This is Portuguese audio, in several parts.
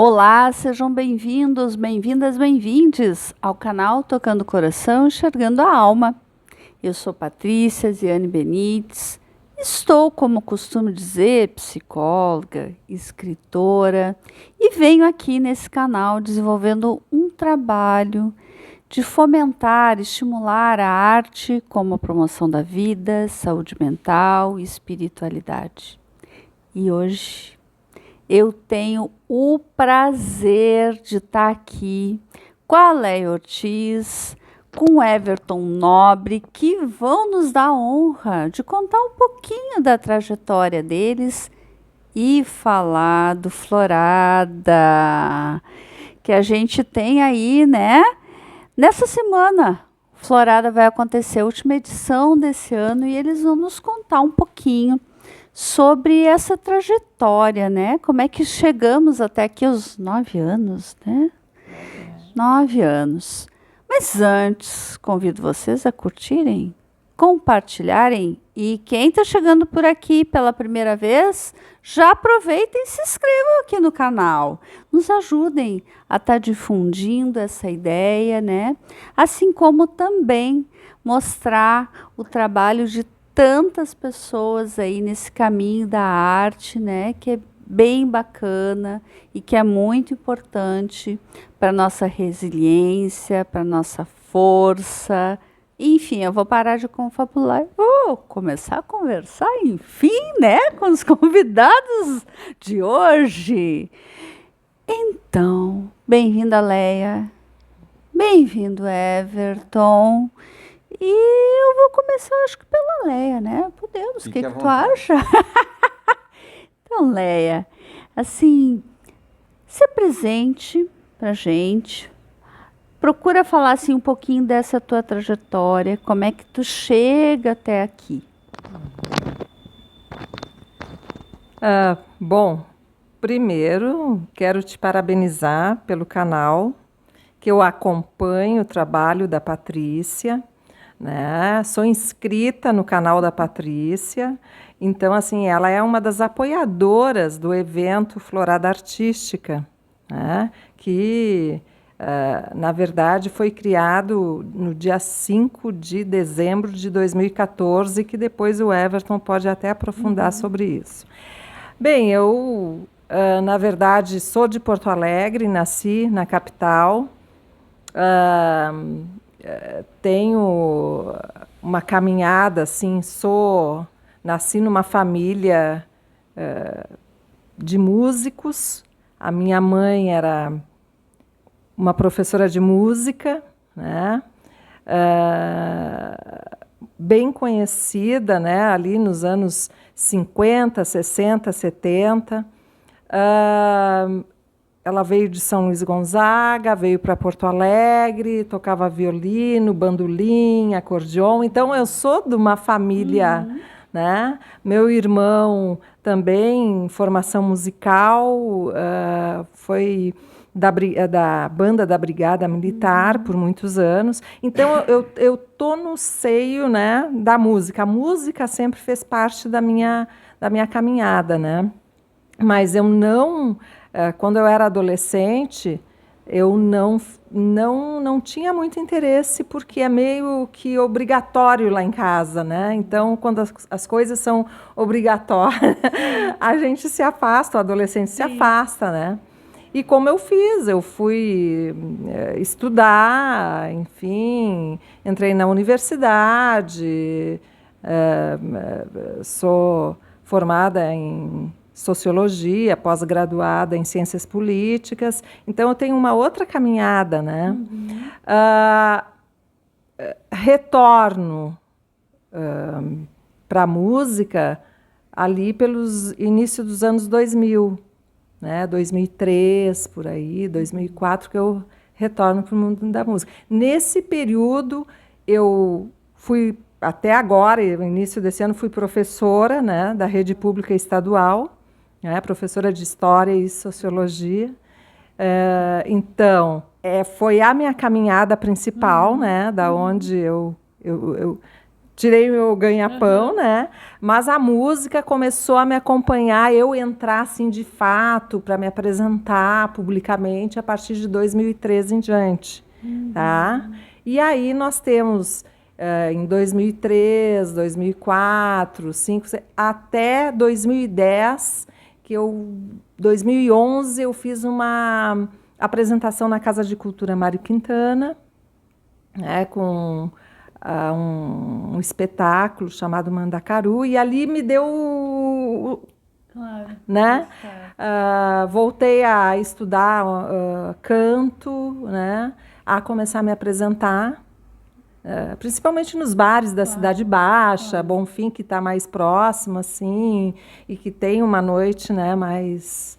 Olá, sejam bem-vindos, bem-vindas, bem-vindes ao canal Tocando o Coração, Enxergando a Alma. Eu sou Patrícia Ziane Benites, estou, como costumo dizer, psicóloga, escritora e venho aqui nesse canal desenvolvendo um trabalho de fomentar, estimular a arte como a promoção da vida, saúde mental e espiritualidade. E hoje eu tenho o prazer de estar aqui com a Leia Ortiz, com o Everton Nobre, que vão nos dar a honra de contar um pouquinho da trajetória deles e falar do Florada, que a gente tem aí, né? Nessa semana, Florada vai acontecer a última edição desse ano e eles vão nos contar um pouquinho sobre essa trajetória, né? Como é que chegamos até aqui aos 9 anos, né? 9 anos. Mas antes, convido vocês a curtirem, compartilharem e quem está chegando por aqui pela primeira vez, já aproveitem e se inscrevam aqui no canal. Nos ajudem a estar difundindo essa ideia, né? Assim como também mostrar o trabalho de tantas pessoas aí nesse caminho da arte, né, que é bem bacana e que é muito importante para nossa resiliência, para nossa força. Enfim, eu vou parar de confabular e vou começar a conversar, enfim, né, com os convidados de hoje. Então, bem-vinda, Leia. Bem-vindo, Everton. E eu vou começar, acho que pela Leia, né? Podemos, o que tu acha? Então, Leia, assim, se apresente pra gente, procura falar assim um pouquinho dessa tua trajetória, como é que tu chega até aqui. Bom, primeiro quero te parabenizar pelo canal, que eu acompanho o trabalho da Patrícia, né? Sou inscrita no canal da Patrícia, então assim, ela é uma das apoiadoras do evento Florada Artística, né? Que na verdade foi criado no dia 5 de dezembro de 2014, que depois o Everton pode até aprofundar sobre isso. Bem, eu na verdade sou de Porto Alegre, nasci na capital. Tenho uma caminhada, assim, nasci numa família de músicos. A minha mãe era uma professora de música, né? Bem conhecida, né? Ali nos anos 50, 60, 70. Ela veio de São Luís Gonzaga, veio para Porto Alegre, tocava violino, bandolim, acordeon. Então, eu sou de uma família, né? Meu irmão também, formação musical, foi da banda da Brigada Militar por muitos anos. Então, eu tô no seio, né, da música. A música sempre fez parte da minha caminhada, né? Mas eu não... Quando eu era adolescente, eu não tinha muito interesse, porque é meio que obrigatório lá em casa, né? Então, quando as coisas são obrigatórias, a gente se afasta, o adolescente se afasta, né? E como eu fiz, eu fui estudar, enfim, entrei na universidade, sou formada em sociologia, pós-graduada em ciências políticas. Então, eu tenho uma outra caminhada, né? Retorno para a música ali pelos inícios dos anos 2000, né? 2003, por aí, 2004, que eu retorno para o mundo da música. Nesse período, eu fui, até agora, no início desse ano, fui professora, né, da rede pública estadual, né, professora de História e Sociologia. Então, foi a minha caminhada principal, né, da onde eu tirei meu ganha-pão, né? Mas a música começou a me acompanhar, eu entrar assim de fato para me apresentar publicamente a partir de 2013 em diante, tá? E aí nós temos em 2003, 2004, 2005, até 2010, 2011 eu fiz uma apresentação na Casa de Cultura Mário Quintana, né, com um espetáculo chamado Mandacaru, e ali me deu, né? Voltei a estudar canto, né? A começar a me apresentar, principalmente nos bares da Cidade Baixa, Bonfim, que está mais próximo, assim, e que tem uma noite, né, mais...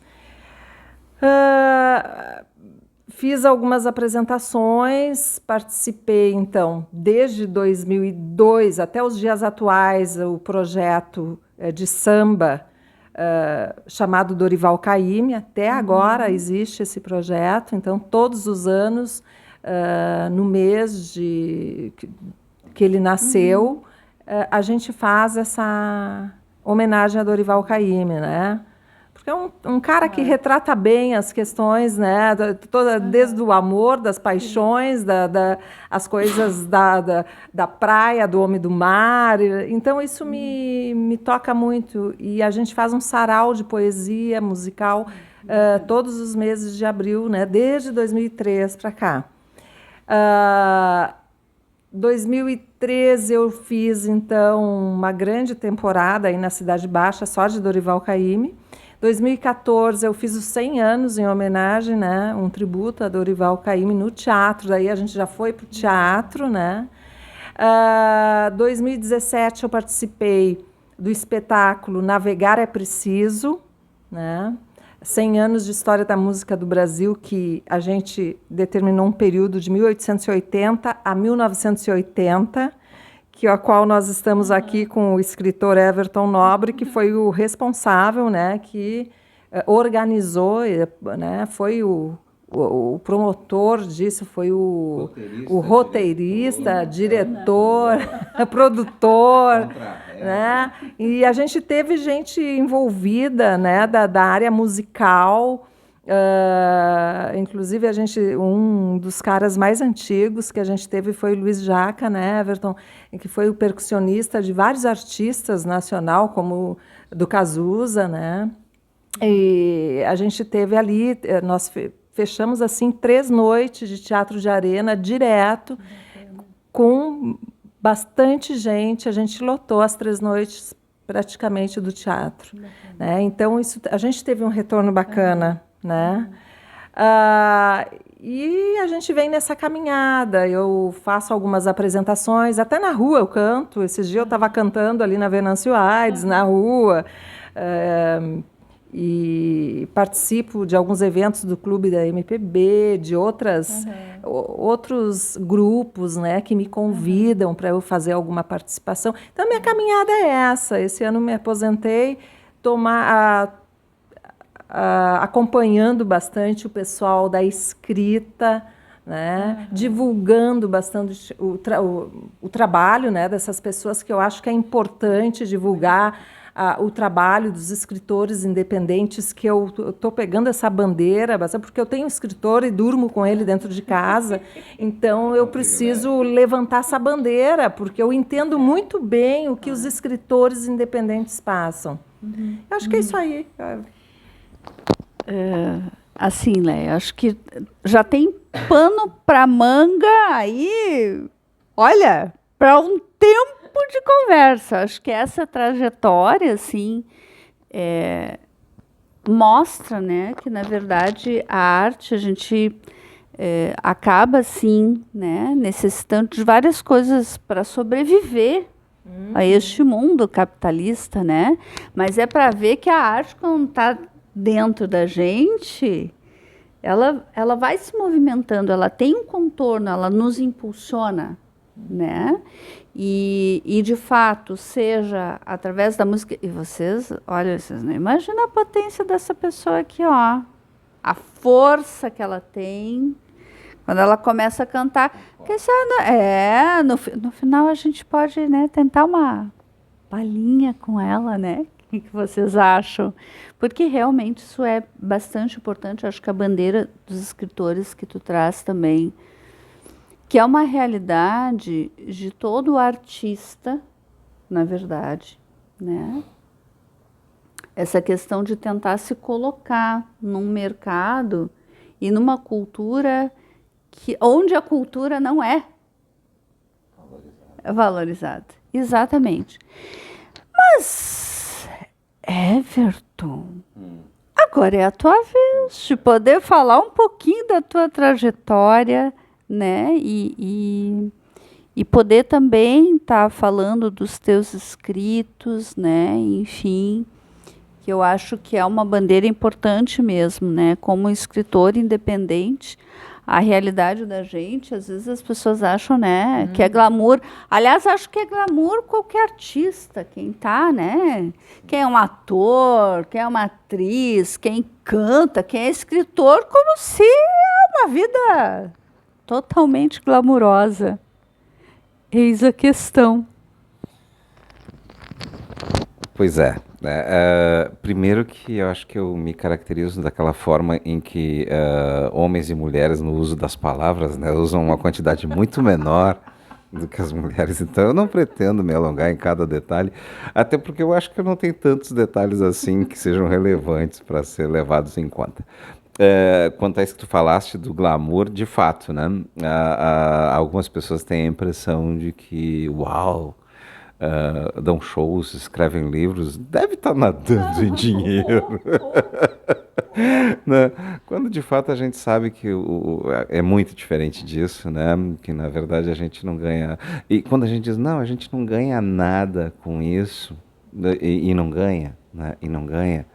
Fiz algumas apresentações, participei, então, desde 2002 até os dias atuais, o projeto de samba chamado Dorival Caymmi. Até agora existe esse projeto, então, todos os anos, no mês que ele nasceu, a gente faz essa homenagem a Dorival Caymmi, né? Porque é um cara que retrata bem as questões, né? Desde o amor, das paixões, as coisas da praia, do homem do mar. Então, isso me toca muito. E a gente faz um sarau de poesia musical todos os meses de abril, né? Desde 2003 para cá. 2013 eu fiz, então, uma grande temporada aí na Cidade Baixa, só de Dorival Caymmi. 2014 eu fiz os 100 anos em homenagem, né, um tributo a Dorival Caymmi no teatro, daí a gente já foi para o teatro, né. 2017 eu participei do espetáculo Navegar é Preciso, né, 100 anos de história da música do Brasil, que a gente determinou um período de 1880 a 1980, a qual nós estamos aqui com o escritor Everton Nobre, que foi o responsável, né, que organizou, né, foi o promotor disso, foi o roteirista, diretor, produtor, né, e a gente teve gente envolvida, né, da área musical. Inclusive um dos caras mais antigos que a gente teve foi o Luiz Jaca, né, Everton, que foi o percussionista de vários artistas nacional, como do Cazuza, né, e a gente teve ali, nós fechamos assim 3 noites de teatro de arena direto, com bastante gente, a gente lotou as 3 noites praticamente do teatro, né, então a gente teve um retorno bacana, né? E a gente vem nessa caminhada, eu faço algumas apresentações, até na rua eu canto. Esses dias eu estava cantando ali na Venâncio Aires, na rua, e participo de alguns eventos do Clube da MPB, de outros grupos, né, que me convidam para eu fazer alguma participação. Então, a minha caminhada é essa. Esse ano me aposentei, acompanhando bastante o pessoal da escrita, né? Divulgando bastante o trabalho, né, dessas pessoas, que eu acho que é importante divulgar o trabalho dos escritores independentes, que eu estou pegando essa bandeira, porque eu tenho um escritor e durmo com ele dentro de casa, então eu preciso levantar essa bandeira, porque eu entendo muito bem o que os escritores independentes passam. Eu acho que é isso aí. Assim, Léia, acho que já tem pano para manga aí, olha, para um tempo de conversa. Acho que essa trajetória, assim, mostra, né, que, na verdade, a arte, a gente acaba, assim, né, necessitando de várias coisas para sobreviver a este mundo capitalista, né? Mas é para ver que a arte, quando está dentro da gente, ela vai se movimentando, ela tem um contorno, ela nos impulsiona, né? E de fato, seja através da música. E vocês, olha, vocês não imaginam a potência dessa pessoa aqui, ó. A força que ela tem Quando ela começa a cantar, no final a gente pode, né, tentar uma palhinha com ela, né? O que vocês acham? Porque realmente isso é bastante importante. Eu acho que a bandeira dos escritores que tu traz também, que é uma realidade de todo artista, na verdade, né? Essa questão de tentar se colocar num mercado e numa cultura onde a cultura não é valorizada. Exatamente. Mas, Everton, agora é a tua vez de poder falar um pouquinho da tua trajetória, né? E poder também estar falando dos teus escritos, né? Enfim, que eu acho que é uma bandeira importante mesmo, né? Como escritor independente, a realidade da gente, às vezes as pessoas acham, né, que é glamour. Aliás, acho que é glamour qualquer artista, quem tá, né? Quem é um ator, quem é uma atriz, quem canta, quem é escritor, como se é uma vida totalmente glamurosa. Eis a questão. Pois é. Primeiro que eu acho que eu me caracterizo daquela forma em que homens e mulheres no uso das palavras, né, usam uma quantidade muito menor do que as mulheres. Então eu não pretendo me alongar em cada detalhe, até porque eu acho que eu não tenho tantos detalhes assim que sejam relevantes para ser levados em conta. Quanto a isso que tu falaste do glamour, de fato, né? Algumas pessoas têm a impressão de que, uau, dão shows, escrevem livros, deve estar nadando em dinheiro. Né? Quando de fato a gente sabe que é muito diferente disso, né? Que na verdade a gente não ganha. E quando a gente diz, não, a gente não ganha nada com isso, né? E não ganha, né? E não ganha.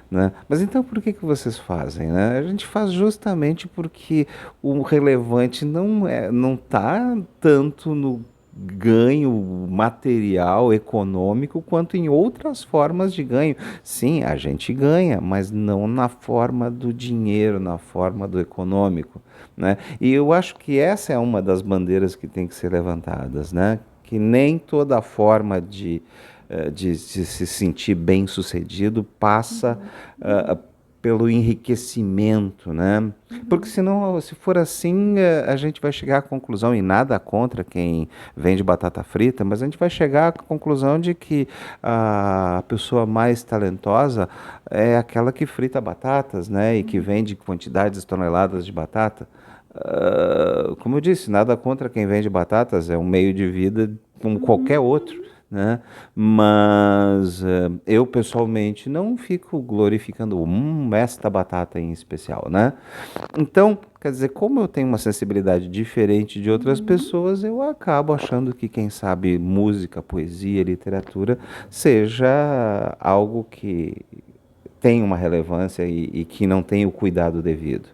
Né? Mas então por que vocês fazem? Né? A gente faz justamente porque o relevante não está tanto no ganho material, econômico, quanto em outras formas de ganho. Sim, a gente ganha, mas não na forma do dinheiro, na forma do econômico, né? E eu acho que essa é uma das bandeiras que tem que ser levantadas, né? Que nem toda forma de se sentir bem-sucedido passa pelo enriquecimento, né? Porque senão, se for assim, a gente vai chegar à conclusão, e nada contra quem vende batata frita, mas a gente vai chegar à conclusão de que a pessoa mais talentosa é aquela que frita batatas, né? E que vende quantidades toneladas de batata. Como eu disse, nada contra quem vende batatas, é um meio de vida como qualquer outro, né? Mas eu pessoalmente não fico glorificando esta batata em especial, né? Então, quer dizer, como eu tenho uma sensibilidade diferente de outras pessoas, eu acabo achando que, quem sabe, música, poesia, literatura seja algo que tem uma relevância e que não tem o cuidado devido.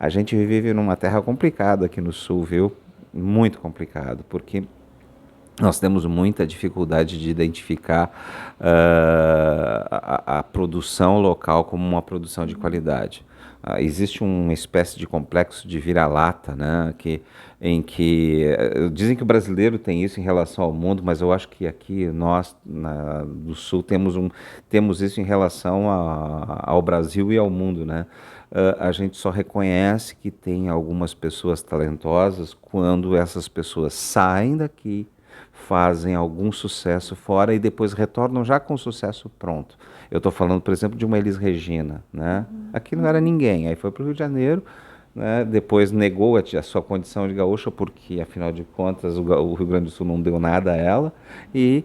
A gente vive numa terra complicada aqui no sul, viu? Muito complicado, porque nós temos muita dificuldade de identificar a produção local como uma produção de qualidade. Existe uma espécie de complexo de vira-lata, né, em que dizem que o brasileiro tem isso em relação ao mundo, mas eu acho que aqui nós do Sul temos isso em relação ao Brasil e ao mundo, né? A gente só reconhece que tem algumas pessoas talentosas quando essas pessoas saem daqui, fazem algum sucesso fora e depois retornam já com o sucesso pronto. Eu estou falando, por exemplo, de uma Elis Regina, né? Aqui não era ninguém, aí foi para o Rio de Janeiro, né? Depois negou a sua condição de gaúcha, porque, afinal de contas, o Rio Grande do Sul não deu nada a ela, e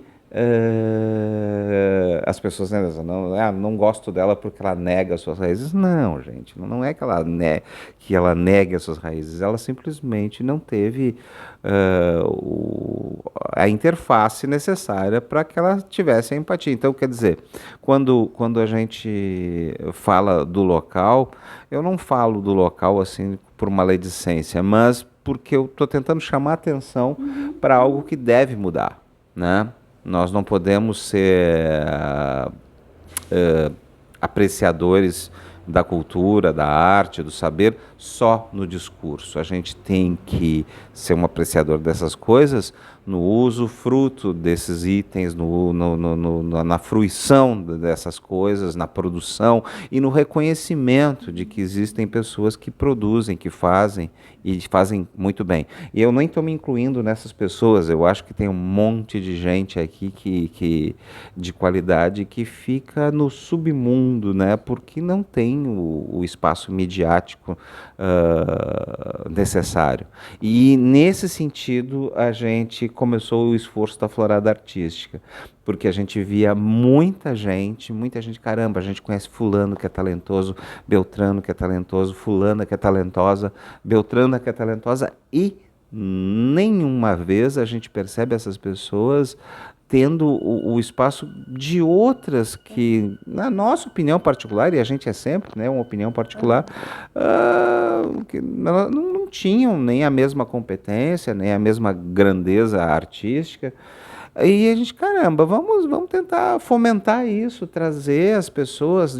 as pessoas dizem, não gosto dela porque ela nega as suas raízes. Não, gente, não é que ela negue as suas raízes, ela simplesmente não teve a interface necessária para que ela tivesse a empatia. Então, quer dizer, quando a gente fala do local, eu não falo do local assim por maledicência, mas porque eu estou tentando chamar atenção para algo que deve mudar, né? Nós não podemos ser apreciadores da cultura, da arte, do saber, só no discurso. A gente tem que ser um apreciador dessas coisas no uso, fruto desses itens, na fruição dessas coisas, na produção e no reconhecimento de que existem pessoas que produzem, que fazem e fazem muito bem. E eu nem estou me incluindo nessas pessoas, eu acho que tem um monte de gente aqui que de qualidade que fica no submundo, né, porque não tem o espaço midiático necessário. E nesse sentido a gente começou o esforço da Florada Artística, porque a gente via muita gente, caramba, a gente conhece fulano que é talentoso, Beltrano que é talentoso, fulana que é talentosa, Beltrana que é talentosa, e nenhuma vez a gente percebe essas pessoas tendo o espaço de outras que, na nossa opinião particular, e a gente é sempre, né, uma opinião particular, que não tinham nem a mesma competência, nem a mesma grandeza artística. E a gente, caramba, vamos tentar fomentar isso, trazer as pessoas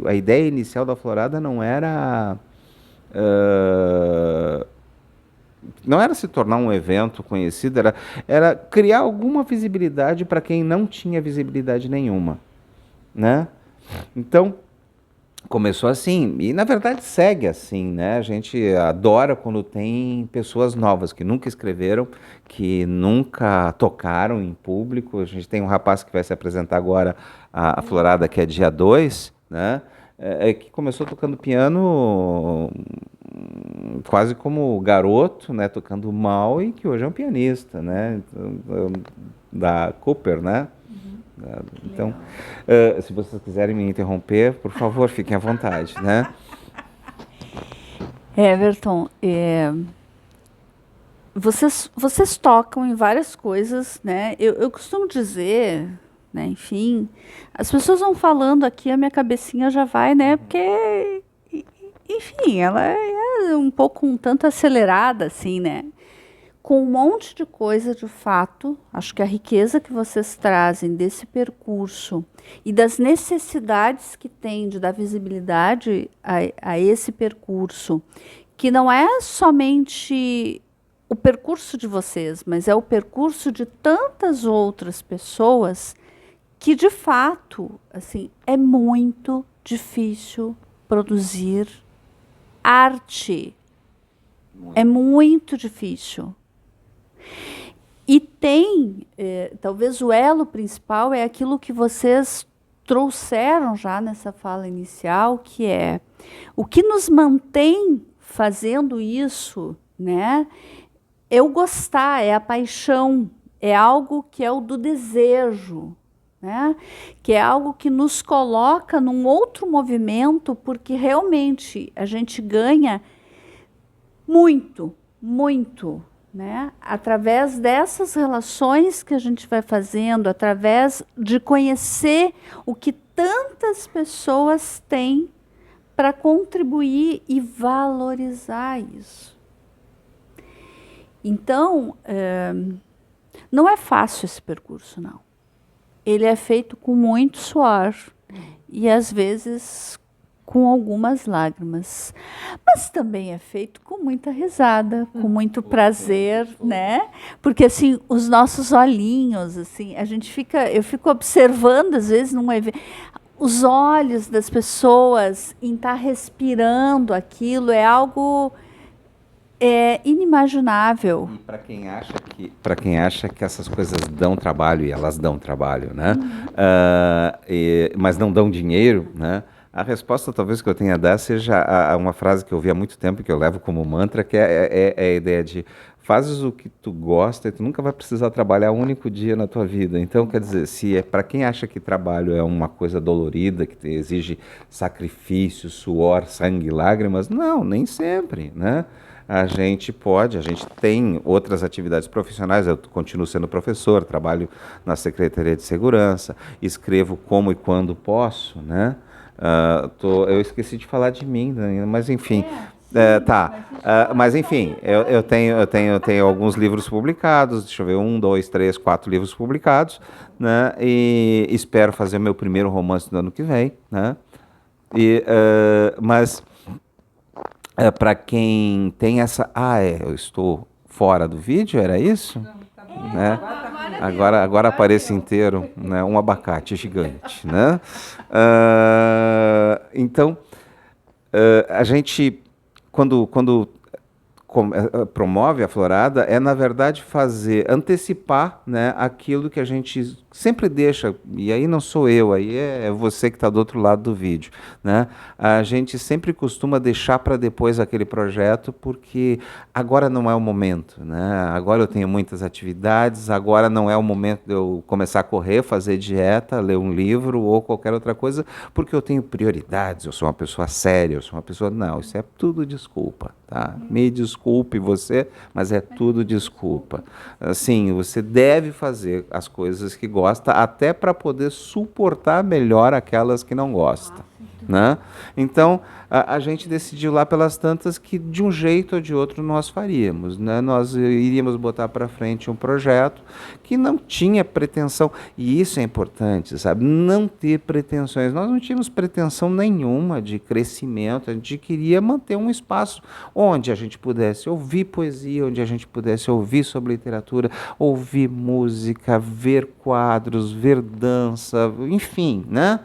a ideia inicial da Florada não era se tornar um evento conhecido, era criar alguma visibilidade para quem não tinha visibilidade nenhuma, né? Então, começou assim, e na verdade segue assim, né? A gente adora quando tem pessoas novas que nunca escreveram, que nunca tocaram em público. A gente tem um rapaz que vai se apresentar agora, a Florada, que é dia 2, né? Que começou tocando piano quase como garoto, né? Tocando mal, e que hoje é um pianista, né? Da Cooper, né? Então, se vocês quiserem me interromper, por favor, fiquem à vontade, né? Everton, vocês tocam em várias coisas, né? Eu costumo dizer, né, enfim, as pessoas vão falando aqui, a minha cabecinha já vai, né? Porque, enfim, ela é um pouco um tanto acelerada, assim, né? Com um monte de coisa, de fato, acho que a riqueza que vocês trazem desse percurso e das necessidades que tem de dar visibilidade a esse percurso, que não é somente o percurso de vocês, mas é o percurso de tantas outras pessoas que, de fato, assim, é muito difícil produzir arte. É muito difícil. E tem, talvez o elo principal é aquilo que vocês trouxeram já nessa fala inicial, que é o que nos mantém fazendo isso, né? É o gostar, é a paixão, é algo que é o do desejo, né? Que é algo que nos coloca num outro movimento, porque realmente a gente ganha muito, muito, né? Através dessas relações que a gente vai fazendo, através de conhecer o que tantas pessoas têm para contribuir e valorizar isso. Então, não é fácil esse percurso, não. Ele é feito com muito suor e, às vezes, com algumas lágrimas. Mas também é feito com muita risada, com muito prazer, né? Porque, assim, os nossos olhinhos, assim, eu fico observando, às vezes, num evento, os olhos das pessoas em estar respirando aquilo é algo inimaginável. E para quem acha que essas coisas dão trabalho, e elas dão trabalho, né? Mas não dão dinheiro, né? A resposta talvez que eu tenha a dar seja uma frase que eu ouvi há muito tempo, que eu levo como mantra, que é a ideia de fazes o que tu gosta e tu nunca vai precisar trabalhar um único dia na tua vida. Então, quer dizer, se é para quem acha que trabalho é uma coisa dolorida, que exige sacrifício, suor, sangue, lágrimas, não, nem sempre, né? A gente tem outras atividades profissionais, eu continuo sendo professor, trabalho na Secretaria de Segurança, escrevo como e quando posso, né? Eu esqueci de falar de mim, né? Mas enfim, mas enfim, eu tenho alguns livros publicados, deixa eu ver, 1, 2, 3, 4 livros publicados, né? E espero fazer meu primeiro romance no ano que vem, né? Mas para quem tem essa... eu estou fora do vídeo, era isso? Né? Agora aparece inteiro, né? Um abacate gigante, né? Então, a gente, quando promove a Florada, na verdade antecipar, né, aquilo que a gente sempre deixa, e aí não sou eu, aí é você que está do outro lado do vídeo, né? A gente sempre costuma deixar para depois aquele projeto, porque agora não é o momento, né? Agora eu tenho muitas atividades, agora não é o momento de eu começar a correr, fazer dieta, ler um livro ou qualquer outra coisa, porque eu tenho prioridades, eu sou uma pessoa séria, eu sou uma pessoa... Não, isso é tudo desculpa, tá? Me desculpe você, mas é tudo desculpa. Assim, você deve fazer as coisas que gosta, até para poder suportar melhor aquelas que não gosta, né? Então, a gente decidiu lá pelas tantas que de um jeito ou de outro nós faríamos, né? Nós iríamos botar para frente um projeto que não tinha pretensão, e isso é importante, sabe? Não ter pretensões. Nós não tínhamos pretensão nenhuma de crescimento, a gente queria manter um espaço onde a gente pudesse ouvir poesia, onde a gente pudesse ouvir sobre literatura, ouvir música, ver quadros, ver dança, enfim, né?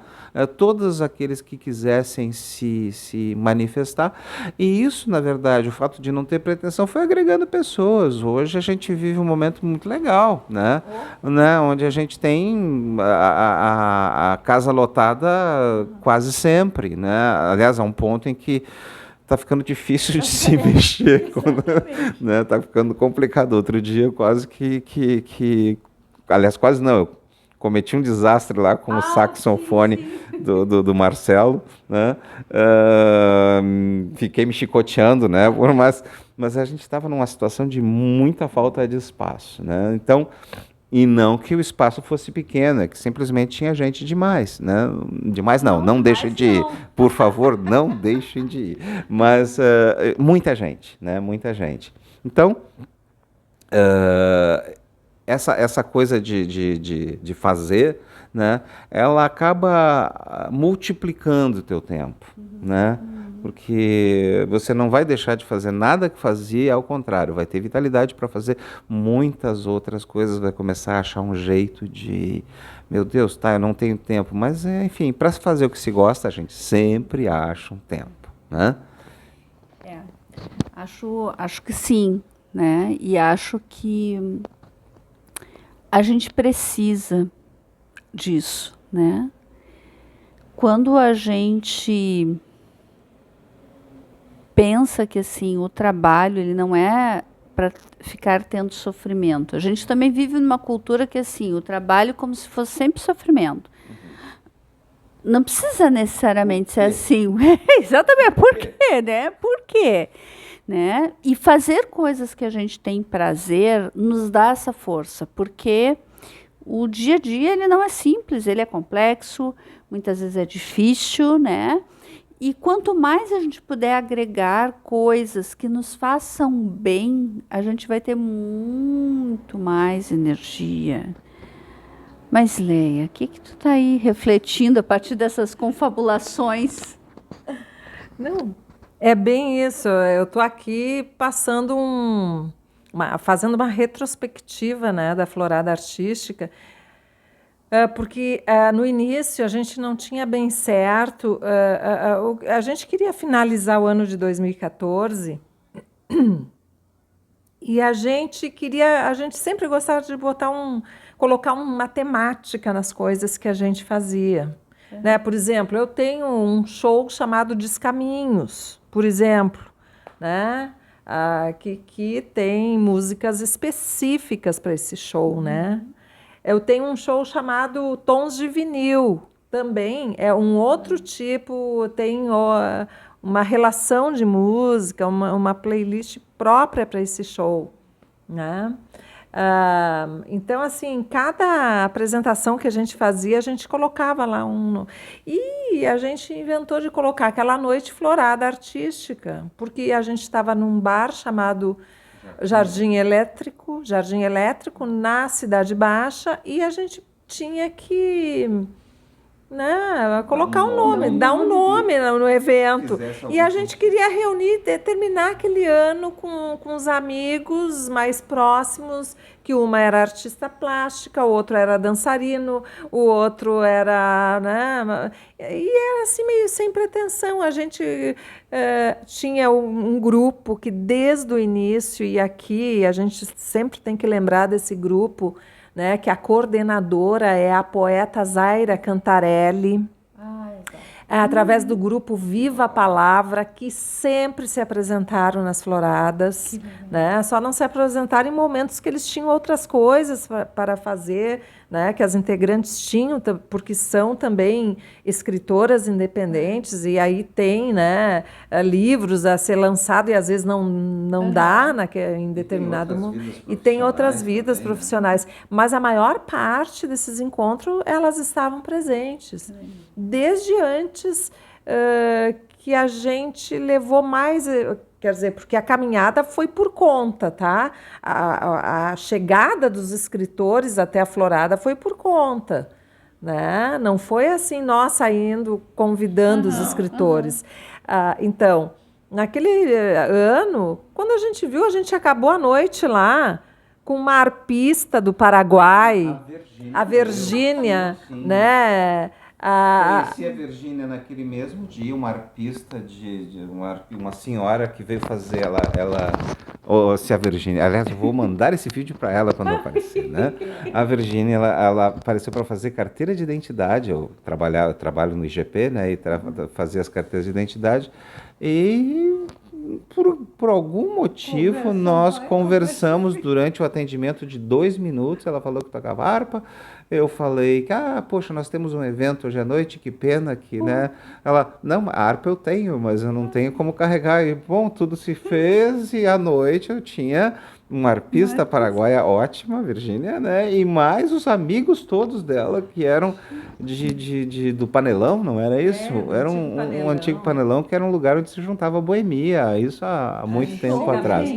Todos aqueles que quisessem se manifestar. E isso, na verdade, o fato de não ter pretensão foi agregando pessoas. Hoje a gente vive um momento muito legal, né? Onde a gente tem a casa lotada quase sempre, né? Aliás, há um ponto em que está ficando difícil de se mexer, né? Está ficando complicado. Outro dia quase aliás, quase não, eu cometi um desastre lá com o saxofone do Marcelo, né? Fiquei me chicoteando, né? Mas a gente estava numa situação de muita falta de espaço, né? Então, e não que o espaço fosse pequeno, é que simplesmente tinha gente demais, né? Demais não deixem de ir. Por favor, não deixem de ir. Mas muita gente, né? Muita gente. Então, essa coisa de fazer, né, ela acaba multiplicando o teu tempo, né? Porque você não vai deixar de fazer nada que fazia, ao contrário, vai ter vitalidade para fazer muitas outras coisas, vai começar a achar um jeito de, meu Deus, tá, eu não tenho tempo, mas enfim, para fazer o que se gosta, a gente sempre acha um tempo, né? Acho que sim, né? E acho que a gente precisa disso, né? Quando a gente pensa que assim o trabalho ele não é para ficar tendo sofrimento. A gente também vive numa cultura que assim o trabalho é como se fosse sempre sofrimento. Não precisa necessariamente ser assim. Exatamente. Por quê, né? Por quê? Né? E fazer coisas que a gente tem prazer nos dá essa força, porque o dia a dia ele não é simples, ele é complexo, muitas vezes é difícil, né? E quanto mais a gente puder agregar coisas que nos façam bem, a gente vai ter muito mais energia. Mas, Leia, o que tu tá aí refletindo a partir dessas confabulações? Não, é bem isso. Eu estou aqui passando fazendo uma retrospectiva, né, da Florada Artística, porque no início a gente não tinha bem certo. A gente queria finalizar o ano de 2014 e a gente sempre gostava de colocar uma temática nas coisas que a gente fazia. Né? Por exemplo, eu tenho um show chamado Descaminhos, por exemplo, né? Que tem músicas específicas para esse show, né? Eu tenho um show chamado Tons de Vinil, também é um outro tipo, tem uma relação de música, uma playlist própria para esse show, né? Então, assim, cada apresentação que a gente fazia, a gente colocava lá E a gente inventou de colocar aquela noite Florada Artística, porque a gente estava num bar chamado Jardim Elétrico, na Cidade Baixa, e a gente tinha que né, colocar um nome, nome. dar um nome no evento. Fizesse E a algum gente queria reunir, terminar aquele ano com os amigos mais próximos, que uma era artista plástica, o outro era dançarino, o outro era, né, e era assim meio sem pretensão. A gente tinha um grupo que desde o início, e aqui a gente sempre tem que lembrar desse grupo, né, que a coordenadora é a poeta Zaira Cantarelli, através do grupo Viva a Palavra, que sempre se apresentaram nas floradas, né? Só não se apresentaram em momentos que eles tinham outras coisas para fazer, né? Que as integrantes tinham, porque são também escritoras independentes, e aí tem, né, livros a ser lançado e às vezes não dá em determinado momento. E tem outras vidas também, né? profissionais. Mas a maior parte desses encontros, elas estavam presentes. Desde antes que a gente levou mais... Quer dizer, porque a caminhada foi por conta, tá? A chegada dos escritores até a Florada foi por conta, né? Não foi assim, nós saindo, convidando os escritores. Então, naquele ano, quando a gente viu, a gente acabou a noite lá com uma arpista do Paraguai, a Virgínia, né? Conheci a Virgínia naquele mesmo dia, uma arpista uma senhora que veio fazer se a Virgínia, aliás, eu vou mandar esse vídeo para ela quando eu aparecer, né? A Virgínia, ela apareceu para fazer carteira de identidade. Eu trabalho no IGP, né? E fazia as carteiras de identidade. E por algum motivo nós conversamos durante o atendimento de 2 minutos. Ela falou que tocava harpa. Eu falei que, poxa, nós temos um evento hoje à noite, que pena que, né? Ela, não, a harpa eu tenho, mas eu não tenho como carregar. E, bom, tudo se fez e à noite eu tinha uma arpista paraguaia ótima, Virgínia, né? E mais os amigos todos dela, que eram do Panelão, não era isso? Era um antigo panelão, que era um lugar onde se juntava a boemia, isso há muito tempo atrás.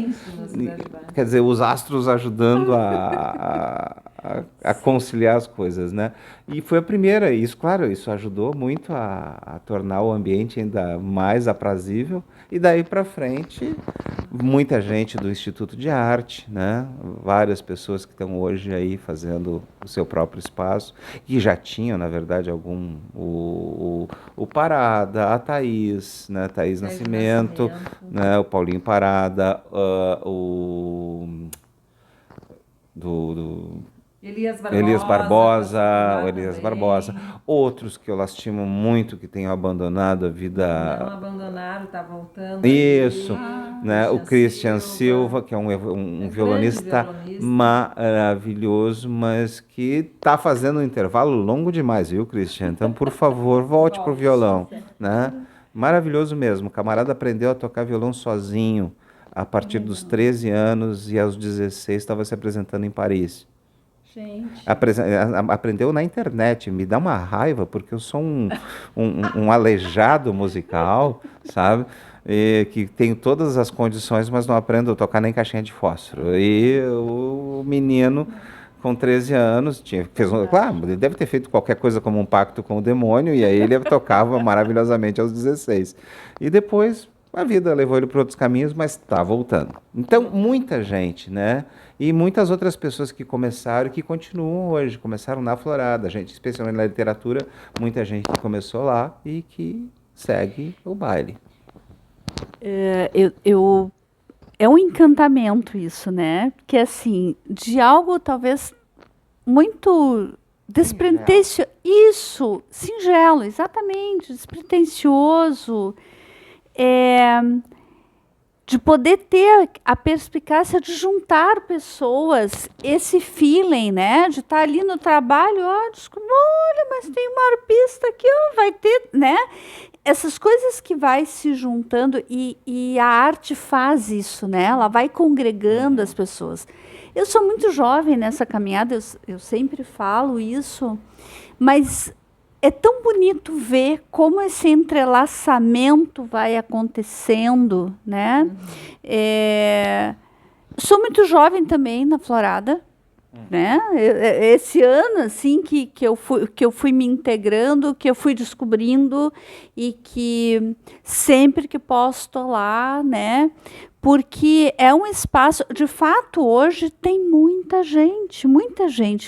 Quer dizer, os astros ajudando a conciliar as coisas, né? E foi a primeira, isso, claro, isso ajudou muito a tornar o ambiente ainda mais aprazível. E daí para frente, muita gente do Instituto de Arte, né? Várias pessoas que estão hoje aí fazendo o seu próprio espaço, que já tinham, na verdade, o Parada, a Thaís, né? Thaís Nascimento, né? O Paulinho Parada, Elias Barbosa, o Elias Barbosa. Outros que eu lastimo muito, que tenham abandonado a vida. Não abandonaram, está voltando. Isso, né? O Christian Silva, que é um violonista maravilhoso, mas que está fazendo um intervalo longo demais, viu, Christian? Então, por favor, volte para o violão, né? Maravilhoso mesmo. O camarada aprendeu a tocar violão sozinho a partir dos 13 anos e aos 16 estava se apresentando em Paris. Gente. Aprendeu na internet. Me dá uma raiva, porque eu sou um aleijado musical, sabe? Que tenho todas as condições, mas não aprendo a tocar nem caixinha de fósforo. E o menino, com 13 anos, claro, ele deve ter feito qualquer coisa como um pacto com o demônio, e aí ele tocava maravilhosamente aos 16. E depois a vida levou ele para outros caminhos, mas está voltando. Então, muita gente, né? E muitas outras pessoas que começaram e que continuam hoje, começaram na Florada, gente, especialmente na literatura, muita gente que começou lá e que segue o baile. É um encantamento isso, né? Porque, assim, de algo talvez muito despretensioso. Isso, singelo, exatamente, despretensioso. De poder ter a perspicácia de juntar pessoas, esse feeling, né? De estar ali no trabalho, olha, mas tem uma arpista aqui, vai ter, né? Essas coisas que vai se juntando e a arte faz isso, né? Ela vai congregando as pessoas. Eu sou muito jovem nessa caminhada, eu sempre falo isso, mas é tão bonito ver como esse entrelaçamento vai acontecendo, né? Sou muito jovem também na Florada, né? Esse ano, assim, que eu fui me integrando, que eu fui descobrindo e que sempre que posso estou lá, né? Porque é um espaço, de fato, hoje tem muita gente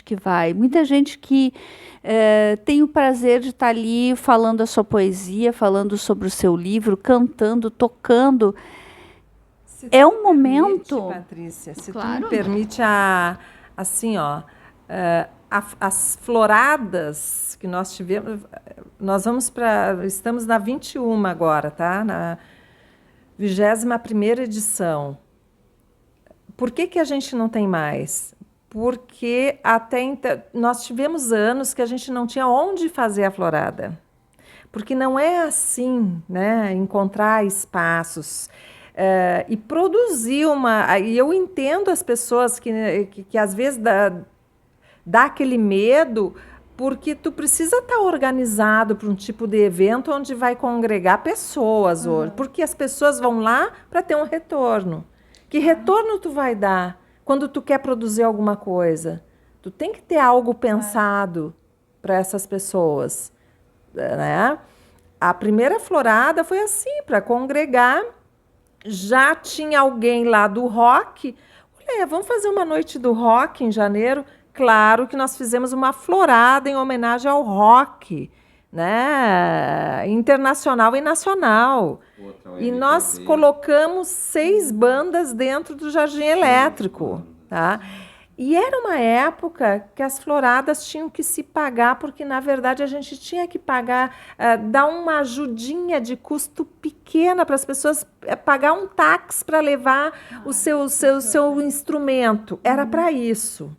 que vai, muita gente que tem o prazer de estar ali falando a sua poesia, falando sobre o seu livro, cantando, tocando. É um momento... Patrícia, se Claro. tu me permite, assim, ó, as floradas que nós tivemos, nós estamos na 21 agora, tá? Na 21ª edição. Por que a gente não tem mais? Porque até então, nós tivemos anos que a gente não tinha onde fazer a florada. Porque não é assim, né? Encontrar espaços e produzir uma... E eu entendo as pessoas que às vezes dá aquele medo, porque tu precisa estar organizado para um tipo de evento onde vai congregar pessoas hoje. Porque as pessoas vão lá para ter um retorno. Que retorno tu vai dar quando tu quer produzir alguma coisa? Tu tem que ter algo pensado para essas pessoas, né? A primeira florada foi assim, para congregar. Já tinha alguém lá do rock. Olha, vamos fazer uma noite do rock em janeiro? Claro que nós fizemos uma florada em homenagem ao rock, né? Internacional e nacional. E nós colocamos 6 bandas dentro do Jardim Elétrico, tá? E era uma época que as floradas tinham que se pagar, porque, na verdade, a gente tinha que pagar, dar uma ajudinha de custo pequena para as pessoas, pagar um táxi para levar o seu instrumento. Era para isso,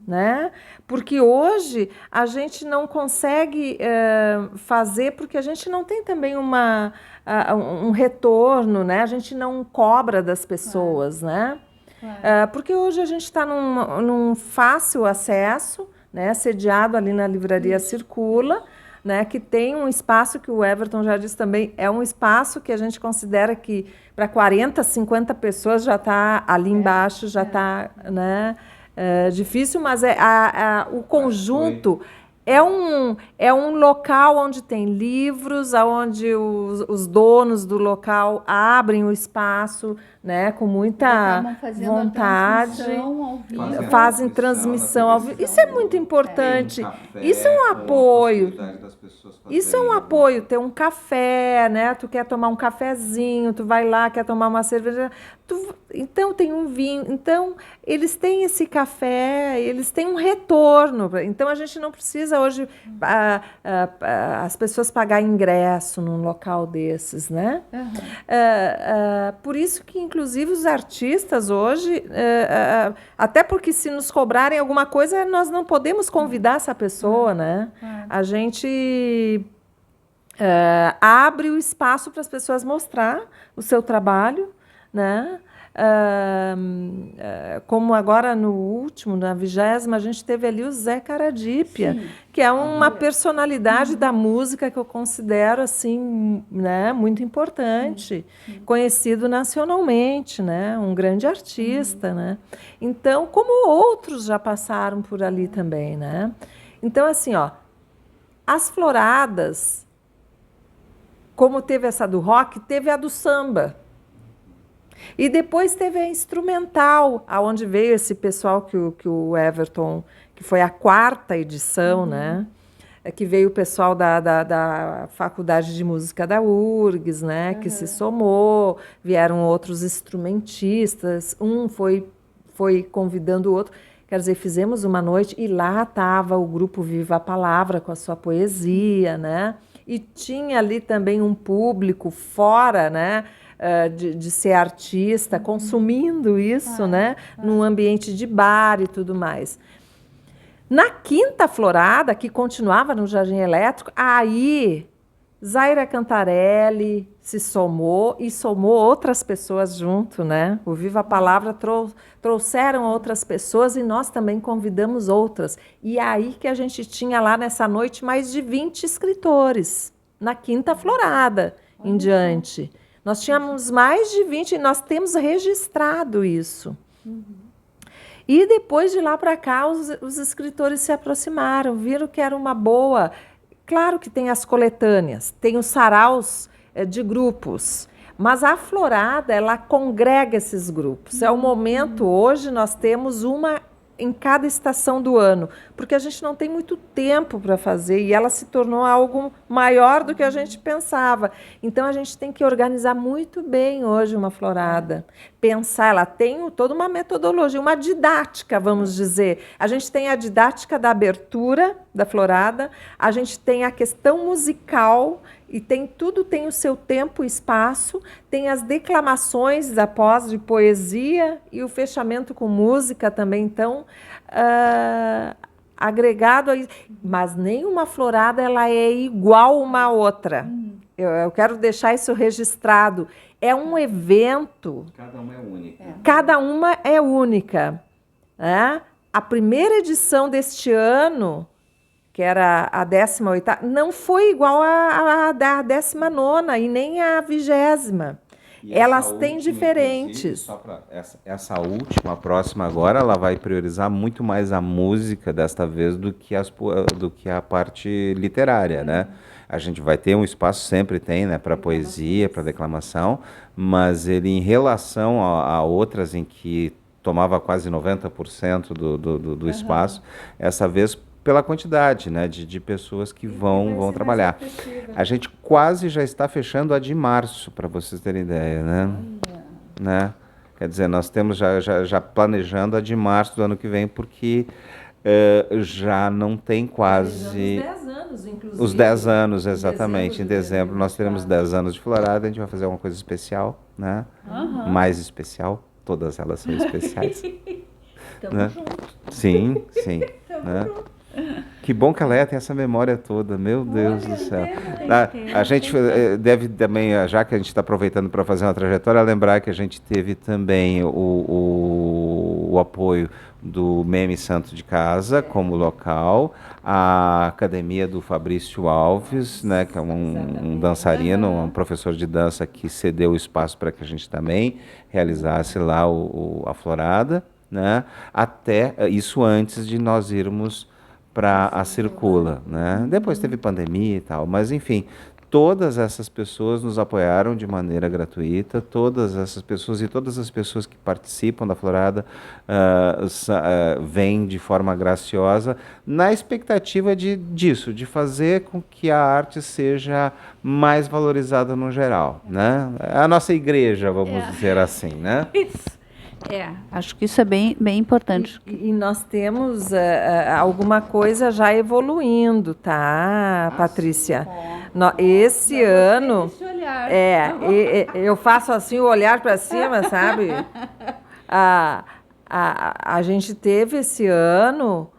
né? Porque hoje a gente não consegue fazer, porque a gente não tem também um retorno, né? A gente não cobra das pessoas, né? Porque hoje a gente está num fácil acesso, né, sediado ali na Livraria Circula, né, que tem um espaço que o Everton já disse também, é um espaço que a gente considera que para 40, 50 pessoas já está ali embaixo, já está, né, difícil, mas o conjunto... É um local onde tem livros, onde os donos do local abrem o espaço, né, com muita vontade, fazem transmissão ao vivo. Isso é muito importante. Isso é um apoio. Isso é um apoio, ter um café, né? Tu quer tomar um cafezinho, tu vai lá, quer tomar uma cerveja. Então tem um vinho. Então, eles têm esse café, eles têm um retorno. Então, a gente não precisa hoje as pessoas pagar ingresso num local desses, né? Por isso que, inclusive, os artistas hoje, até porque se nos cobrarem alguma coisa, nós não podemos convidar essa pessoa, né? A gente abre o espaço para as pessoas mostrar o seu trabalho, né? Como agora no último, na 20ª, a gente teve ali o Zé Caradípia, que é uma personalidade da música que eu considero assim, né, muito importante, conhecido nacionalmente, né, um grande artista, né? Então, como outros já passaram por ali também, né? Então, assim, ó, as floradas, como teve essa do rock, teve a do samba. E depois teve a instrumental, aonde veio esse pessoal que o Everton, que foi a 4ª edição, né? Que veio o pessoal da Faculdade de Música da URGS, né? Que se somou, vieram outros instrumentistas, um foi convidando o outro. Quer dizer, fizemos uma noite e lá estava o grupo Viva a Palavra com a sua poesia, né? E tinha ali também um público fora, né? De ser artista, consumindo isso, né? Num ambiente de bar e tudo mais. Na 5ª florada, que continuava no Jardim Elétrico, aí Zaira Cantarelli se somou e somou outras pessoas junto, né? O Viva a Palavra trouxeram outras pessoas e nós também convidamos outras. E aí que a gente tinha lá nessa noite mais de 20 escritores, na 5ª florada em diante. Nós tínhamos mais de 20, nós temos registrado isso. E depois de lá para cá, os escritores se aproximaram, viram que era uma boa. Claro que tem as coletâneas, tem os saraus de grupos, mas a Florada, ela congrega esses grupos. É o momento, hoje nós temos uma em cada estação do ano, porque a gente não tem muito tempo para fazer e ela se tornou algo maior do que a gente pensava. Então a gente tem que organizar muito bem hoje uma Florada. Pensar, ela tem toda uma metodologia, uma didática, vamos dizer. A gente tem a didática da abertura da Florada, a gente tem a questão musical, e tudo tem o seu tempo e espaço, tem as declamações após de poesia e o fechamento com música também, então, agregado a isso. Mas nenhuma Florada ela é igual uma outra. Eu quero deixar isso registrado. É um evento... Cada uma é única. Cada uma é única. Né? A primeira edição deste ano, que era a 18ª, não foi igual à da 19ª e nem à 20ª. Elas têm diferentes. Só pra essa última, a próxima agora, ela vai priorizar muito mais a música desta vez do que a parte literária, né? A gente vai ter um espaço, sempre tem, né, para poesia, para declamação, mas ele, em relação a outras em que tomava quase 90% do espaço, essa vez pela quantidade, né, de pessoas que vão trabalhar. A gente quase já está fechando a de março, para vocês terem ideia, né? Quer dizer, nós estamos já planejando a de março do ano que vem, porque já não tem quase... Os 10 anos, inclusive. Os 10 anos, exatamente. Em dezembro nós teremos 10 anos de Florada, a gente vai fazer uma coisa especial, né? Mais especial, todas elas são especiais. Né? Sim, né? Que bom que a Leia tem essa memória toda, meu Deus do céu. A gente deve também, já que a gente está aproveitando para fazer uma trajetória, lembrar que a gente teve também o apoio do Meme Santo de Casa como local, a academia do Fabrício Alves, né, que é um dançarino, um professor de dança que cedeu o espaço para que a gente também realizasse lá a Florada, né, até isso antes de nós irmos para a Circula, né? Depois teve pandemia e tal, mas enfim, todas essas pessoas nos apoiaram de maneira gratuita, todas essas pessoas e todas as pessoas que participam da Florada vêm de forma graciosa, na expectativa disso, de fazer com que a arte seja mais valorizada no geral, né? A nossa igreja, vamos dizer assim, né? Isso. Acho que isso é bem importante. E nós temos alguma coisa já evoluindo, tá, Patrícia? Esse ano... Esse olhar. Eu faço assim o olhar para cima, sabe? A gente teve esse ano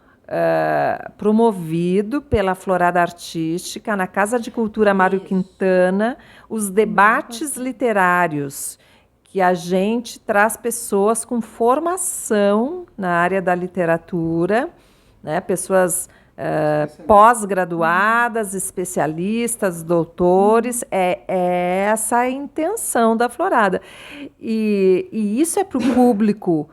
promovido pela Florada Artística, na Casa de Cultura Mário Quintana, os debates literários, que a gente traz pessoas com formação na área da literatura, né? Pessoas pós-graduadas, especialistas, doutores. É essa a intenção da Florada. E isso é para o público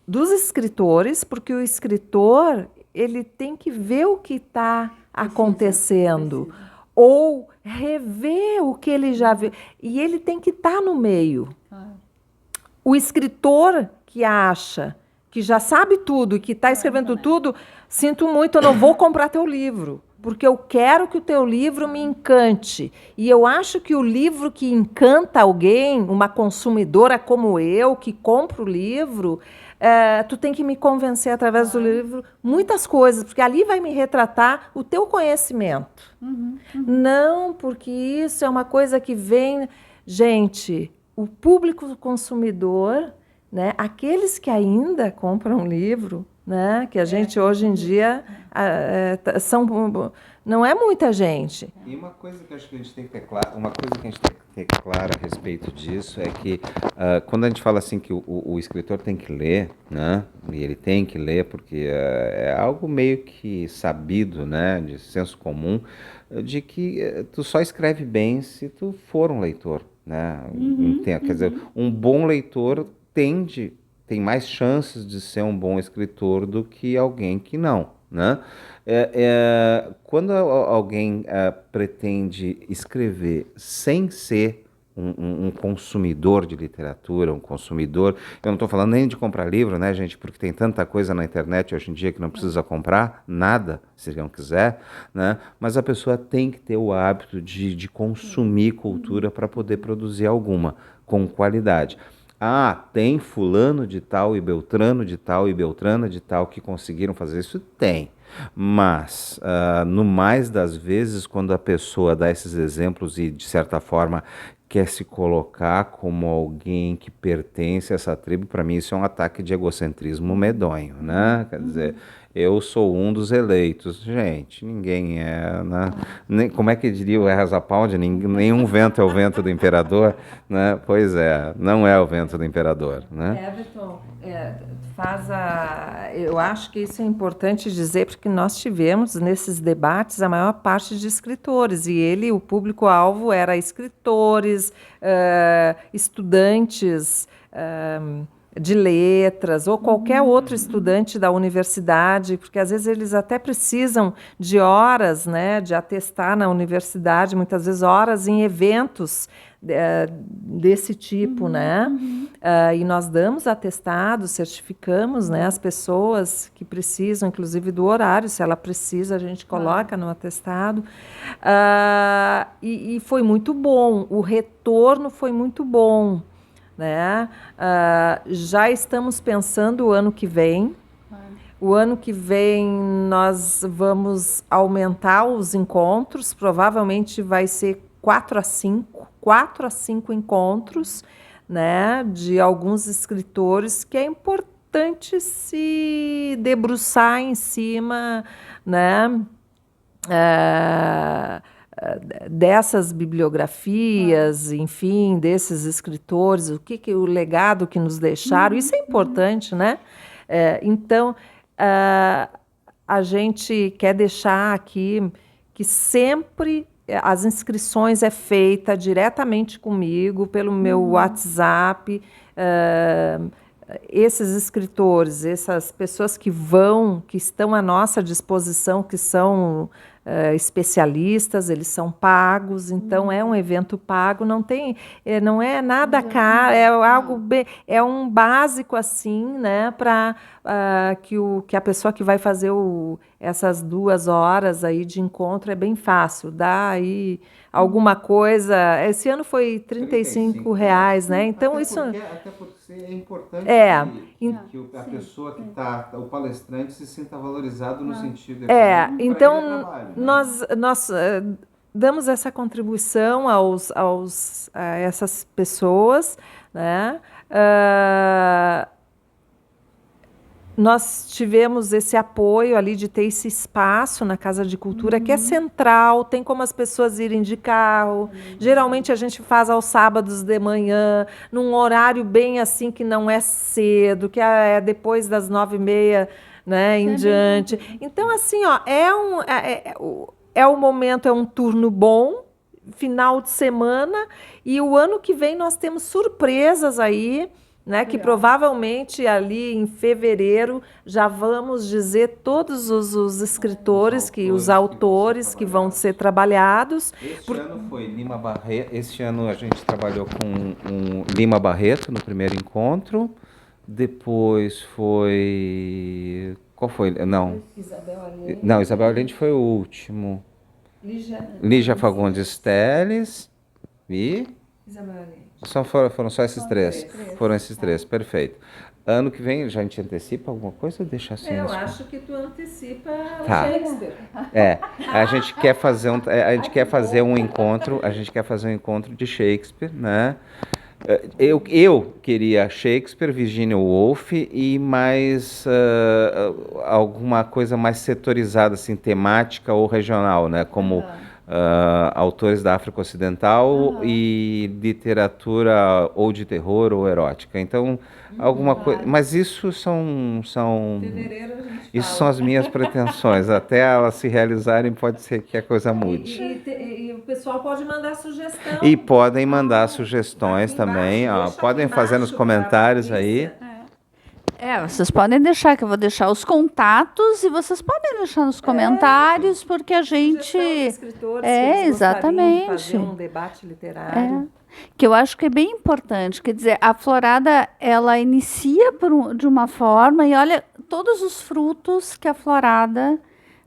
dos escritores, porque o escritor ele tem que ver o que está acontecendo, ou rever o que ele já viu, e ele tem que estar no meio. O escritor que acha que já sabe tudo e que está escrevendo tudo, sinto muito, eu não vou comprar teu livro, porque eu quero que o teu livro me encante. E eu acho que o livro que encanta alguém, uma consumidora como eu, que compra o livro, tu tem que me convencer através do livro muitas coisas, porque ali vai me retratar o teu conhecimento. Não, porque isso é uma coisa que vem... Gente, o público consumidor, né, aqueles que ainda compram livro, né, que a gente hoje em dia não é muita gente. E uma coisa que eu acho que a gente tem que ter claro, a respeito disso é que quando a gente fala assim que o escritor tem que ler, né, e ele tem que ler porque é algo meio que sabido, né, de senso comum, de que tu só escreve bem se tu for um leitor, né? Quer dizer, um bom leitor tende tem mais chances de ser um bom escritor do que alguém que não, né? Quando alguém pretende escrever sem ser um consumidor de literatura, um consumidor. Eu não estou falando nem de comprar livro, né, gente? Porque tem tanta coisa na internet hoje em dia que não precisa comprar nada, se não quiser, né? Mas a pessoa tem que ter o hábito de consumir cultura para poder produzir alguma com qualidade. Ah, tem fulano de tal e Beltrano de tal e Beltrana de tal que conseguiram fazer isso? Tem. Mas, no mais das vezes, quando a pessoa dá esses exemplos e, de certa forma, quer se colocar como alguém que pertence a essa tribo, para mim isso é um ataque de egocentrismo medonho, né? Quer dizer, eu sou um dos eleitos. Gente, ninguém é, né? Como é que diria o Erra Zapaldi? Nenhum vento é o vento do imperador, né? Pois é, não é o vento do imperador, né? Everton, eu acho que isso é importante dizer, porque nós tivemos nesses debates a maior parte de escritores, e o público-alvo era escritores, estudantes de letras, ou qualquer outro estudante da universidade, porque às vezes eles até precisam de horas, né, de atestar na universidade, muitas vezes horas em eventos desse tipo, né? E nós damos atestado, certificamos, né, as pessoas que precisam, inclusive do horário, se ela precisa, a gente coloca no atestado. E foi muito bom, o retorno foi muito bom, né? Já estamos pensando o ano que vem. O ano que vem nós vamos aumentar os encontros, provavelmente vai ser 4 a 5 encontros, né, de alguns escritores, que é importante se debruçar em cima, né, dessas bibliografias, enfim, desses escritores, o legado que nos deixaram, isso é importante, né? Então, a gente quer deixar aqui que sempre as inscrições é feita diretamente comigo, pelo meu WhatsApp. Esses escritores, essas pessoas que estão à nossa disposição, que são especialistas, eles são pagos, então é um evento pago, não é nada caro, é algo é um básico assim, né, para que a pessoa que vai fazer essas 2 horas aí de encontro é bem fácil, dá aí alguma coisa. Esse ano foi R$ 35, né? Então até isso até porque é importante que a pessoa que está, o palestrante, se sinta valorizado no sentido econômico. Então trabalho, né? nós damos essa contribuição a essas pessoas, né? Nós tivemos esse apoio ali de ter esse espaço na Casa de Cultura, que é central, tem como as pessoas irem de carro. Geralmente a gente faz aos sábados de manhã, num horário bem assim que não é cedo, que é depois das 9h30, né, em diante. Então, assim, ó, o momento, é um turno bom, final de semana, e o ano que vem nós temos surpresas aí, né, que provavelmente ali em fevereiro já vamos dizer todos os escritores, os autores que vão ser trabalhados. Este ano a gente trabalhou com Lima Barreto no primeiro encontro, depois foi... Qual foi? Isabel Allende. Não, Isabel Allende foi o último. Lígia Fagundes Telles e... Isabel Allende. Foram só esses três. Foram esses três, perfeito. Ano que vem, já a gente antecipa alguma coisa ou deixa assim? Eu acho que tu antecipa o Tá. Shakespeare. A gente quer fazer um encontro de Shakespeare, né? Eu queria Shakespeare, Virginia Woolf e mais alguma coisa mais setorizada, assim, temática ou regional, né? Como autores da África Ocidental e literatura ou de terror ou erótica. Então, alguma coisa. Mas isso Fevereiro a gente isso fala. são as minhas pretensões. Até elas se realizarem, pode ser que a coisa mude. E o pessoal pode mandar sugestão. E podem mandar sugestões também. Embaixo, Podem fazer nos comentários aí. Vocês podem deixar, que eu vou deixar os contatos e vocês podem deixar nos comentários, porque a gente... Sugestão de escritores que É, eles gostariam de exatamente. fazer um debate literário. Que eu acho que é bem importante. Quer dizer, a Florada, ela inicia de uma forma e olha todos os frutos que a Florada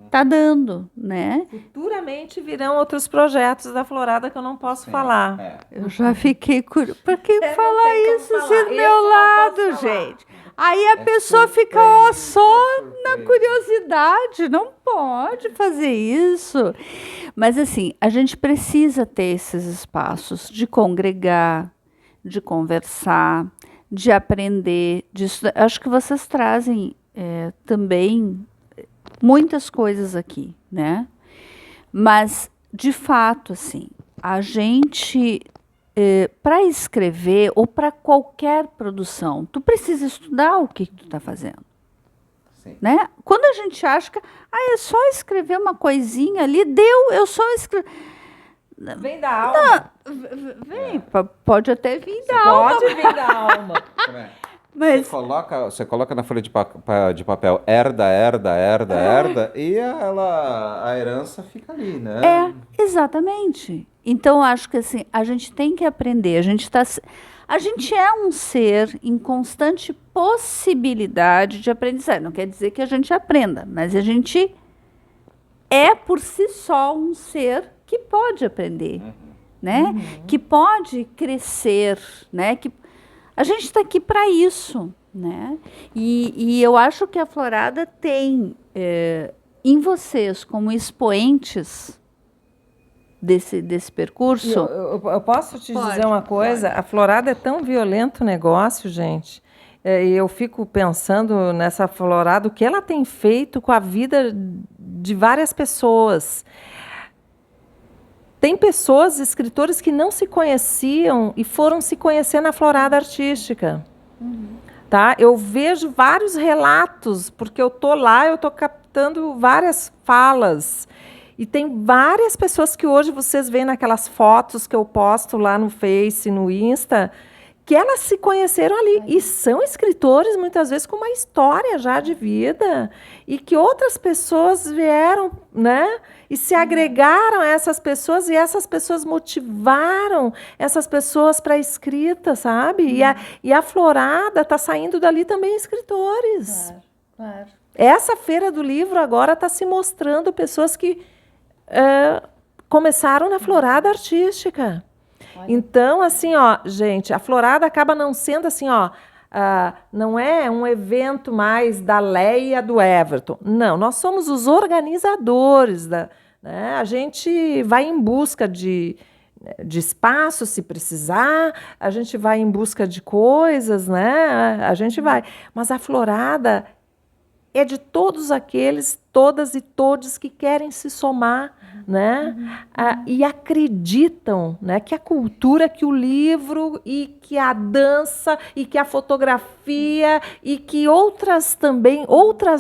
está dando, né? Futuramente virão outros projetos da Florada que eu não posso falar. Eu já fiquei curiosa. Para que falar tem como isso falar. assim do Esse meu eu não lado, posso falar. gente? Aí a pessoa fica só na curiosidade. Não pode fazer isso. Mas assim, a gente precisa ter esses espaços de congregar, de conversar, de aprender, de estudar. Acho que vocês trazem também muitas coisas aqui, né? Mas, de fato, assim, a gente, para escrever ou para qualquer produção, tu precisa estudar o que tu está fazendo. Sim. Né? Quando a gente acha que é só escrever uma coisinha ali, deu, eu só escrevo. Vem da alma. Vem, pode até vir da alma. Pode vir da alma. Mas Você coloca na folha de papel herda, e a herança fica ali, né? exatamente. Então, acho que assim, a gente tem que aprender. A gente é um ser em constante possibilidade de aprendizagem. Não quer dizer que a gente aprenda, mas a gente é por si só um ser que pode aprender, né? Que pode crescer, né? Que a gente está aqui para isso, né? E eu acho que a Florada tem em vocês como expoentes desse percurso. Eu posso te dizer uma coisa? A Florada é tão violento o negócio, gente. E eu fico pensando nessa Florada, o que ela tem feito com a vida de várias pessoas. Tem pessoas, escritores, que não se conheciam e foram se conhecer na Florada Artística. Tá? Eu vejo vários relatos, porque eu estou lá, eu estou captando várias falas. E tem várias pessoas que hoje vocês veem naquelas fotos que eu posto lá no Face, no Insta, que elas se conheceram ali. E são escritores, muitas vezes, com uma história já de vida. E que outras pessoas vieram, né? E se agregaram a essas pessoas, e essas pessoas motivaram essas pessoas para a escrita, sabe? E a Florada está saindo dali também escritores. Claro. Essa Feira do Livro agora está se mostrando pessoas que começaram na Florada Artística. Então, assim, ó, gente, a Florada acaba não sendo assim, ó, não é um evento mais da Leia, do Everton. Não, nós somos os organizadores. Né? A gente vai em busca de espaço, se precisar, a gente vai em busca de coisas, né? A gente vai. Mas a Florada é de todos aqueles, todas e todos que querem se somar, né? E acreditam, né, que a cultura, que o livro e que a dança e que a fotografia e que outras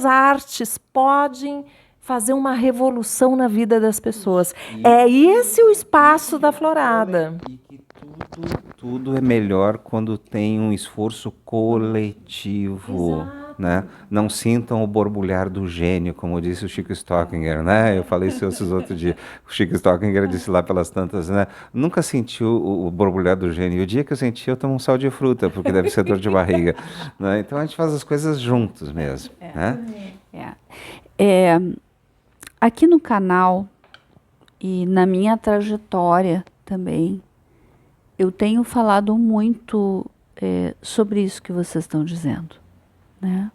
artes podem fazer uma revolução na vida das pessoas. É esse o espaço da Florada. E que tudo é melhor quando tem um esforço coletivo. Exato. Né? Não sintam o borbulhar do gênio, como disse o Chico Stockinger, né? Eu falei isso esses outros dias. O Chico Stockinger disse lá pelas tantas, né? Nunca sentiu o borbulhar do gênio. O dia que eu senti, eu tomo um sal de fruta, porque deve ser dor de barriga. Né? Então a gente faz as coisas juntos mesmo. Né? Aqui no canal e na minha trajetória também, eu tenho falado muito sobre isso que vocês estão dizendo. Né?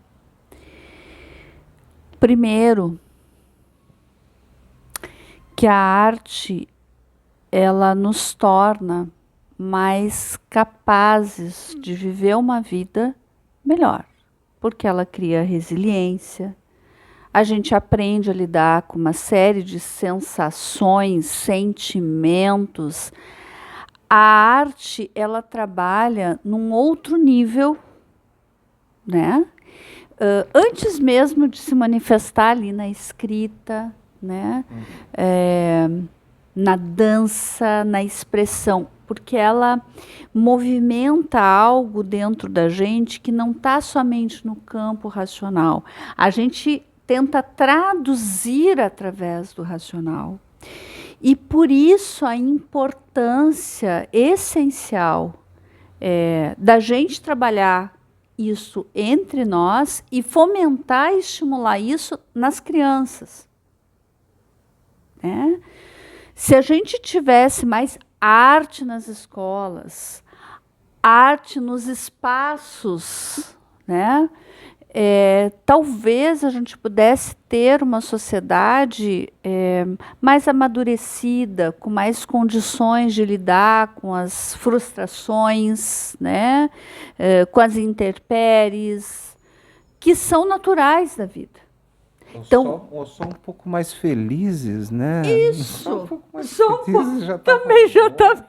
Primeiro, que a arte ela nos torna mais capazes de viver uma vida melhor, porque ela cria resiliência, a gente aprende a lidar com uma série de sensações, sentimentos. A arte ela trabalha num outro nível, né? Antes mesmo de se manifestar ali na escrita, né? Na dança, na expressão. porque ela movimenta algo dentro da gente que não está somente no campo racional. A gente tenta traduzir através do racional. E por isso a importância essencial da gente trabalhar isso entre nós e fomentar e estimular isso nas crianças. Né? Se a gente tivesse mais arte nas escolas, arte nos espaços, né? Talvez a gente pudesse ter uma sociedade mais amadurecida, com mais condições de lidar com as frustrações, né? Com as intempéries, que são naturais da vida. Então, só um pouco mais felizes, né? Isso. Só um pouco mais felizes já tá também bom. já tá.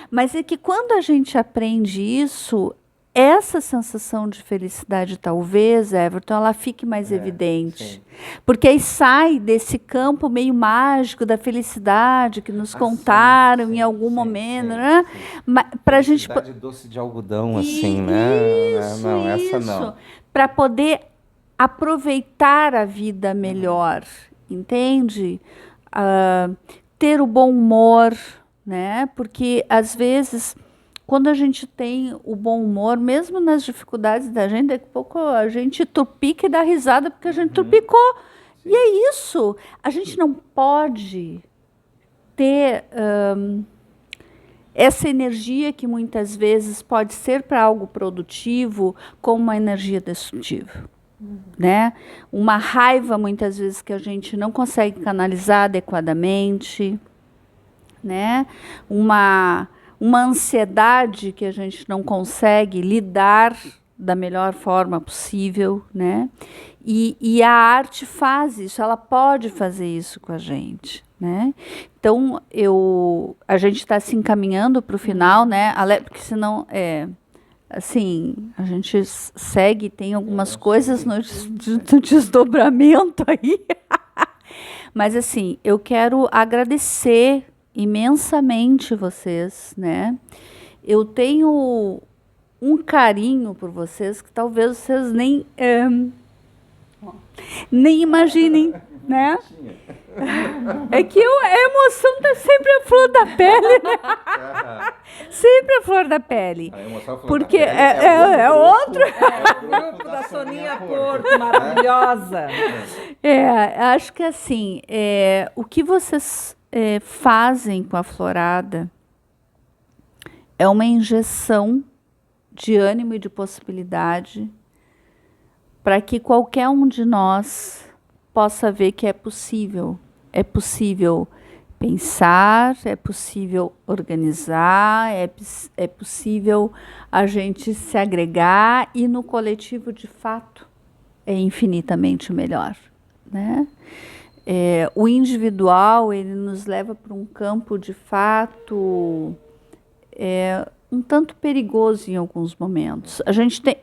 Mas é que quando a gente aprende isso, essa sensação de felicidade, talvez, Everton, ela fique mais evidente. Sim. Porque aí sai desse campo meio mágico da felicidade que nos contaram em algum momento, né? Para a gente. Felicidade doce de algodão, assim, né? Não, essa não. Para poder aproveitar a vida melhor, entende? Ter o bom humor, né? Porque às vezes, quando a gente tem o bom humor, mesmo nas dificuldades da gente, daqui a pouco a gente trupica e dá risada porque a gente trupicou. Sim. E é isso. A gente não pode ter essa energia que muitas vezes pode ser para algo produtivo como uma energia destrutiva. Né? Uma raiva, muitas vezes, que a gente não consegue canalizar adequadamente, né? Uma ansiedade que a gente não consegue lidar da melhor forma possível, né? E a arte faz isso, ela pode fazer isso com a gente, né? Então, a gente está se encaminhando para o final, né? Porque senão assim, a gente segue, tem algumas coisas no desdobramento aí. Mas, assim, eu quero agradecer imensamente vocês, né? Eu tenho um carinho por vocês que talvez vocês nem imaginem, né? É que a emoção está sempre à flor da pele, né? Sempre à flor da pele. Porque é outro. O grupo da Soninha Porto, maravilhosa. Acho que assim, o que vocês fazem com a Florada é uma injeção de ânimo e de possibilidade para que qualquer um de nós possa ver que é possível. É possível pensar, é possível organizar, é possível a gente se agregar e no coletivo, de fato, é infinitamente melhor, né? O individual, ele nos leva para um campo, de fato, um tanto perigoso em alguns momentos. A gente tem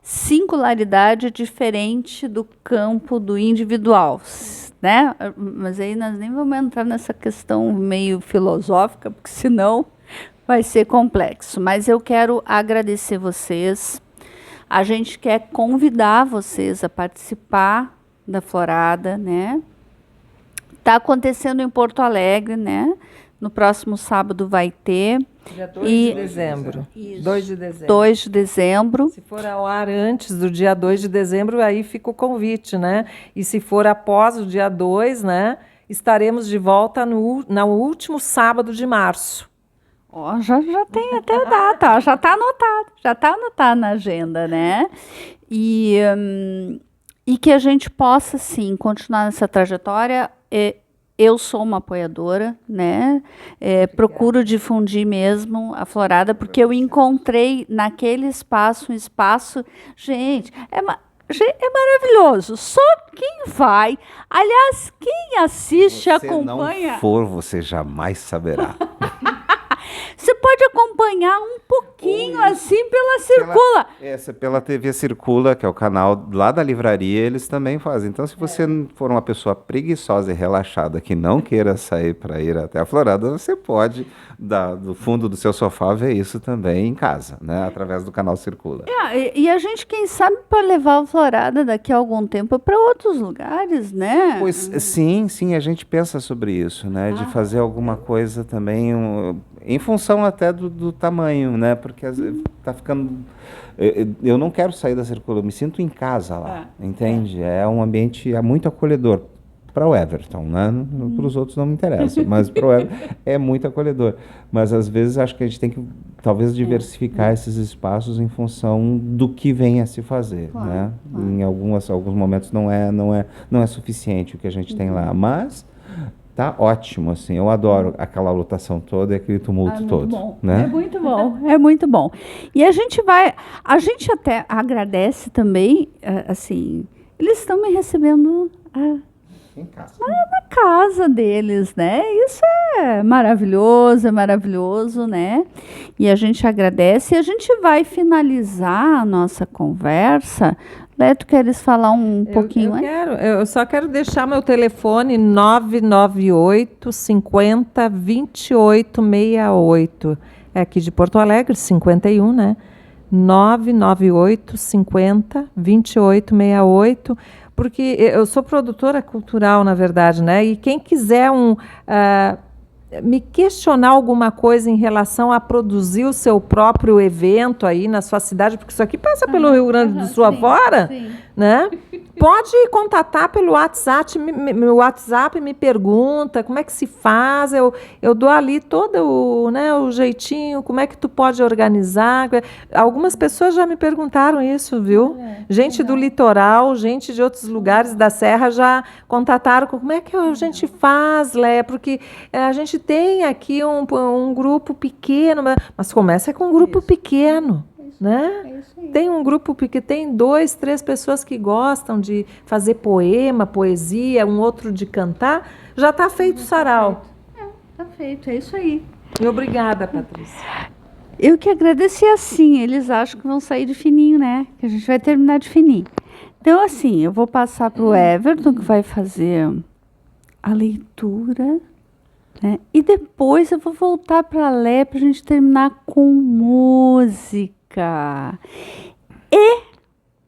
singularidade diferente do campo do individual, né? Mas aí nós nem vamos entrar nessa questão meio filosófica, porque senão vai ser complexo. Mas eu quero agradecer vocês. A gente quer convidar vocês a participar da Florada, né? Está acontecendo em Porto Alegre, né? No próximo sábado vai ter. Dia 2 de dezembro. Isso. 2 de dezembro. 2 de dezembro. Se for ao ar antes do dia 2 de dezembro, aí fica o convite, né? E se for após o dia 2, né? Estaremos de volta no último sábado de março. Já tem até a data, já está anotado na agenda, né? E que a gente possa, sim, continuar nessa trajetória. Eu sou uma apoiadora, né? Procuro difundir mesmo a Florada, porque eu encontrei naquele espaço um espaço... Gente, é maravilhoso. Só quem vai... Aliás, quem assiste, acompanha... Se não for, você jamais saberá. Você pode acompanhar um pouquinho assim pela Circula. Pela TV Circula, que é o canal lá da livraria, eles também fazem. Então, se você for uma pessoa preguiçosa e relaxada que não queira sair para ir até a Florada, você pode, do fundo do seu sofá, ver isso também em casa, né? Através do canal Circula. E a gente, quem sabe, pode levar a Florada daqui a algum tempo para outros lugares, né? Pois sim, a gente pensa sobre isso, né? De fazer alguma coisa também, em função até do tamanho, né? Porque tá ficando. Eu não quero sair da Circula, eu me sinto em casa lá, entende? É um ambiente muito acolhedor. Para o Everton, né? Para os outros não me interessa, mas para o Everton é muito acolhedor. Mas às vezes acho que a gente tem que talvez diversificar esses espaços em função do que vem a se fazer, né? Em alguns momentos não é suficiente o que a gente tem lá, mas tá ótimo, assim. Eu adoro aquela lotação toda e aquele tumulto todo, bom. né? É muito bom, é muito bom. E a gente até agradece também, assim, eles estão me recebendo Em casa. na casa deles, né? Isso é maravilhoso, né? E a gente agradece. E a gente vai finalizar a nossa conversa. Leto, queres falar um pouquinho? Eu só quero deixar meu telefone 998 50 2868. É aqui de Porto Alegre, 51, né? 998 50 2868. Porque eu sou produtora cultural, na verdade, né? E quem quiser me questionar alguma coisa em relação a produzir o seu próprio evento aí na sua cidade, porque isso aqui passa pelo Rio Grande do Sul afora, né? Pode contatar pelo WhatsApp, meu WhatsApp me pergunta como é que se faz, eu dou ali todo o jeitinho, como é que tu pode organizar. Algumas pessoas já me perguntaram isso, viu? Gente do litoral, gente de outros lugares da serra já contataram como é que a gente faz, Léa, porque a gente tem aqui um grupo pequeno, mas começa com um grupo pequeno. Né? Tem um grupo que tem 2, 3 pessoas que gostam de fazer poema, poesia, um outro de cantar, já está feito o sarau. Está feito, é isso aí. E obrigada, Patrícia. Eu que agradeço. Assim, eles acham que vão sair de fininho, né? Que a gente vai terminar de fininho. Então, assim, eu vou passar para o Everton, que vai fazer a leitura, né? E depois eu vou voltar para a Lé para a gente terminar com música. E,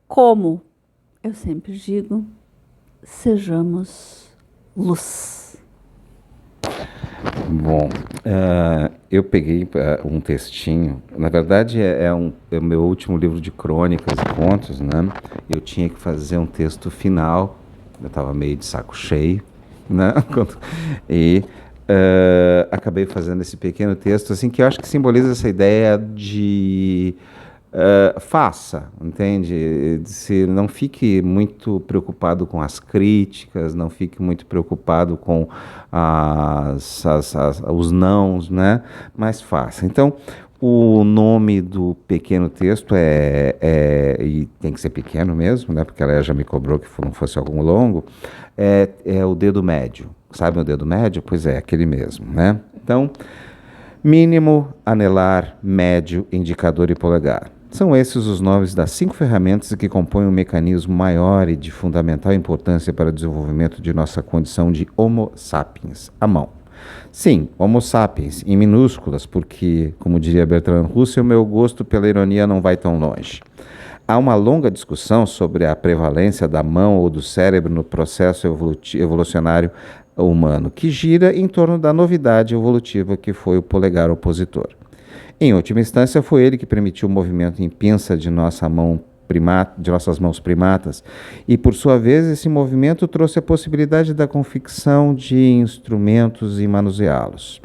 como eu sempre digo, sejamos luz. Bom, eu peguei um textinho, na verdade é o meu último livro de crônicas e contos, né? Eu tinha que fazer um texto final, eu estava meio de saco cheio, né? E acabei fazendo esse pequeno texto, assim, que eu acho que simboliza essa ideia de faça, entende? Se não fique muito preocupado com as críticas, não fique muito preocupado com os nãos, né? Mas faça. Então, o nome do pequeno texto e tem que ser pequeno mesmo, né? Porque ela já me cobrou que não fosse algum longo, é o dedo médio. Sabe o dedo médio? Pois é, aquele mesmo, né? Então, mínimo, anelar, médio, indicador e polegar. São esses os nomes das 5 ferramentas que compõem um mecanismo maior e de fundamental importância para o desenvolvimento de nossa condição de Homo sapiens, a mão. Sim, Homo sapiens, em minúsculas, porque, como diria Bertrand Russell, meu gosto pela ironia não vai tão longe. Há uma longa discussão sobre a prevalência da mão ou do cérebro no processo evolucionário humano, que gira em torno da novidade evolutiva que foi o polegar opositor. Em última instância, foi ele que permitiu o movimento em pinça de nossas mãos primatas, e, por sua vez, esse movimento trouxe a possibilidade da confecção de instrumentos e manuseá-los.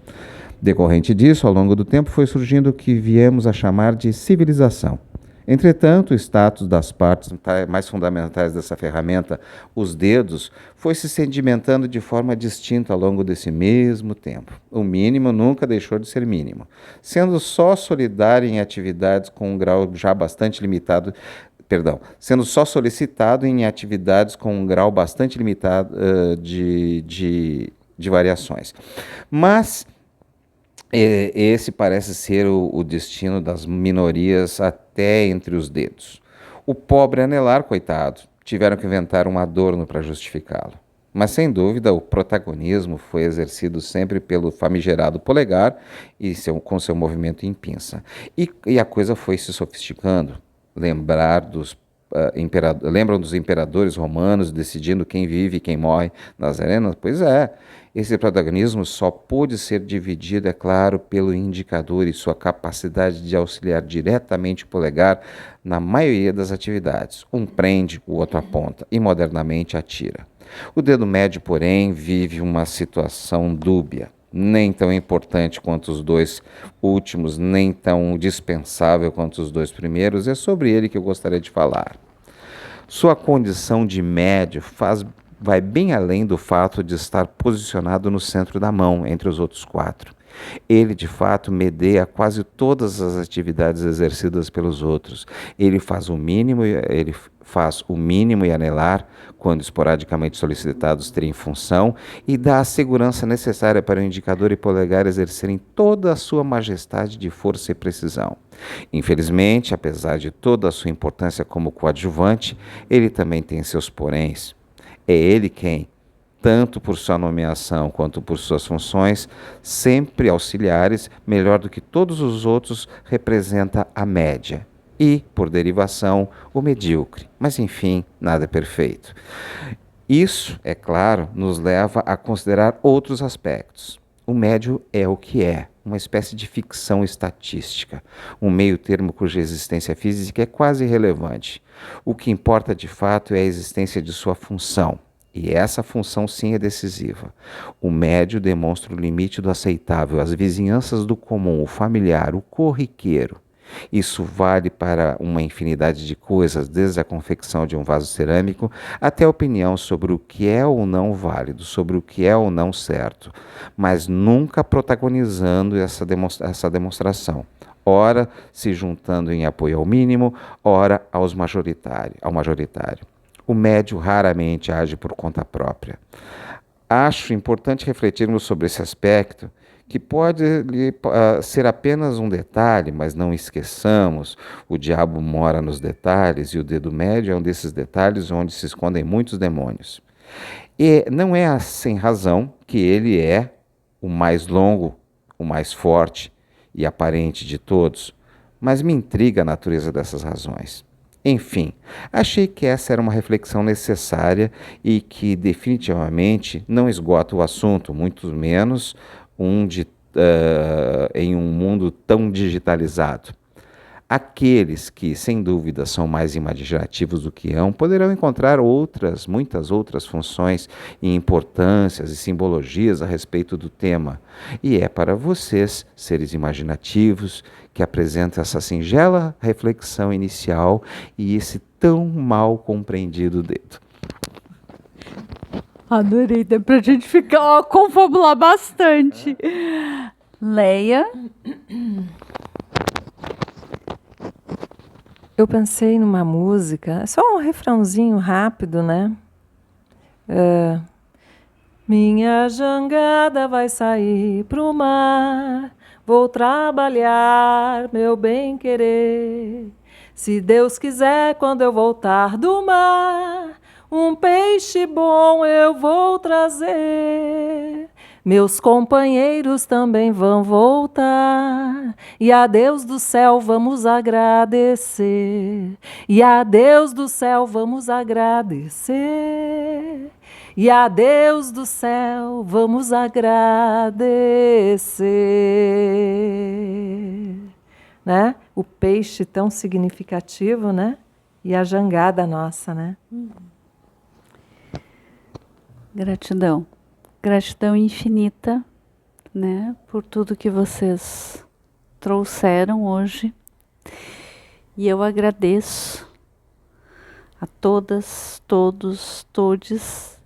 Decorrente disso, ao longo do tempo, foi surgindo o que viemos a chamar de civilização. Entretanto, o status das partes mais fundamentais dessa ferramenta, os dedos, foi se sedimentando de forma distinta ao longo desse mesmo tempo. O mínimo nunca deixou de ser mínimo, sendo só solidário em atividades com um grau já bastante limitado, sendo só solicitado em atividades com um grau bastante limitado de variações. Mas Esse parece ser o destino das minorias até entre os dedos. O pobre anelar, coitado, tiveram que inventar um adorno para justificá-lo. Mas, sem dúvida, o protagonismo foi exercido sempre pelo famigerado polegar com seu movimento em pinça. E a coisa foi se sofisticando. Lembram dos imperadores romanos decidindo quem vive e quem morre nas arenas? Pois é, esse protagonismo só pôde ser dividido, é claro, pelo indicador e sua capacidade de auxiliar diretamente o polegar na maioria das atividades. Um prende, o outro aponta e modernamente atira. O dedo médio, porém, vive uma situação dúbia. Nem tão importante quanto os dois últimos, nem tão dispensável quanto os dois primeiros, é sobre ele que eu gostaria de falar. Sua condição de médio vai bem além do fato de estar posicionado no centro da mão, entre os outros 4. Ele, de fato, medeia quase todas as atividades exercidas pelos outros. Ele faz o mínimo e anelar, quando esporadicamente solicitados terem função, e dá a segurança necessária para o indicador e polegar exercerem toda a sua majestade de força e precisão. Infelizmente, apesar de toda a sua importância como coadjuvante, ele também tem seus poréns. É ele quem, tanto por sua nomeação quanto por suas funções, sempre auxiliares, melhor do que todos os outros, representa a média. E, por derivação, o medíocre. Mas, enfim, nada é perfeito. Isso, é claro, nos leva a considerar outros aspectos. O médio é o que é, uma espécie de ficção estatística, um meio termo cuja existência física é quase irrelevante. O que importa de fato é a existência de sua função. E essa função sim é decisiva. O médio demonstra o limite do aceitável, as vizinhanças do comum, o familiar, o corriqueiro. Isso vale para uma infinidade de coisas, desde a confecção de um vaso cerâmico até a opinião sobre o que é ou não válido, sobre o que é ou não certo, mas nunca protagonizando essa demonstração. Ora se juntando em apoio ao mínimo, ora ao majoritário. O médio raramente age por conta própria. Acho importante refletirmos sobre esse aspecto, que pode ser apenas um detalhe, mas não esqueçamos, o diabo mora nos detalhes e o dedo médio é um desses detalhes onde se escondem muitos demônios. E não é sem razão que ele é o mais longo, o mais forte e aparente de todos, mas me intriga a natureza dessas razões. Enfim, achei que essa era uma reflexão necessária e que definitivamente não esgota o assunto, muito menos em um mundo tão digitalizado. Aqueles que, sem dúvida, são mais imaginativos do que eu, poderão encontrar muitas outras funções e importâncias e simbologias a respeito do tema. E é para vocês, seres imaginativos, que apresentam essa singela reflexão inicial e esse tão mal compreendido dedo. Adorei, dá pra gente confabular bastante. Leia. Eu pensei numa música, só um refrãozinho rápido, né? Minha jangada vai sair pro mar, vou trabalhar, meu bem-querer. Se Deus quiser, quando eu voltar do mar, um peixe bom eu vou trazer. Meus companheiros também vão voltar, e a Deus do céu vamos agradecer. E a Deus do céu vamos agradecer. E a Deus do céu vamos agradecer. Né? O peixe tão significativo, né? E a jangada nossa, né? Gratidão. Gratidão infinita, né, por tudo que vocês trouxeram hoje. E eu agradeço a todas, todos, todes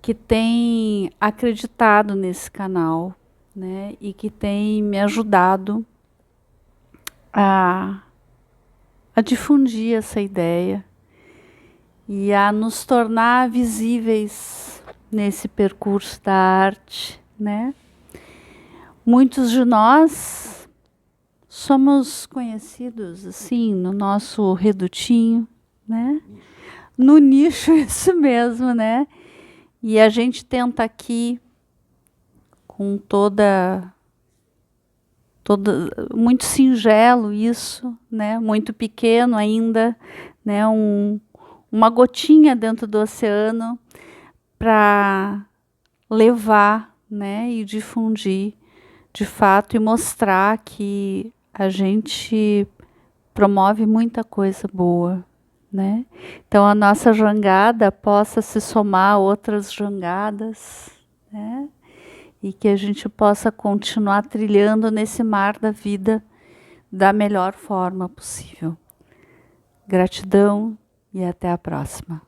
que têm acreditado nesse canal, né, e que têm me ajudado a difundir essa ideia e a nos tornar visíveis nesse percurso da arte, né? Muitos de nós somos conhecidos assim no nosso redutinho, né? No nicho, isso mesmo, né? E a gente tenta aqui com muito singelo isso, né? Muito pequeno ainda, né? Uma gotinha dentro do oceano para levar, né? E difundir de fato e mostrar que a gente promove muita coisa boa, né? Então a nossa jangada possa se somar a outras jangadas, né? E que a gente possa continuar trilhando nesse mar da vida da melhor forma possível. Gratidão e até a próxima.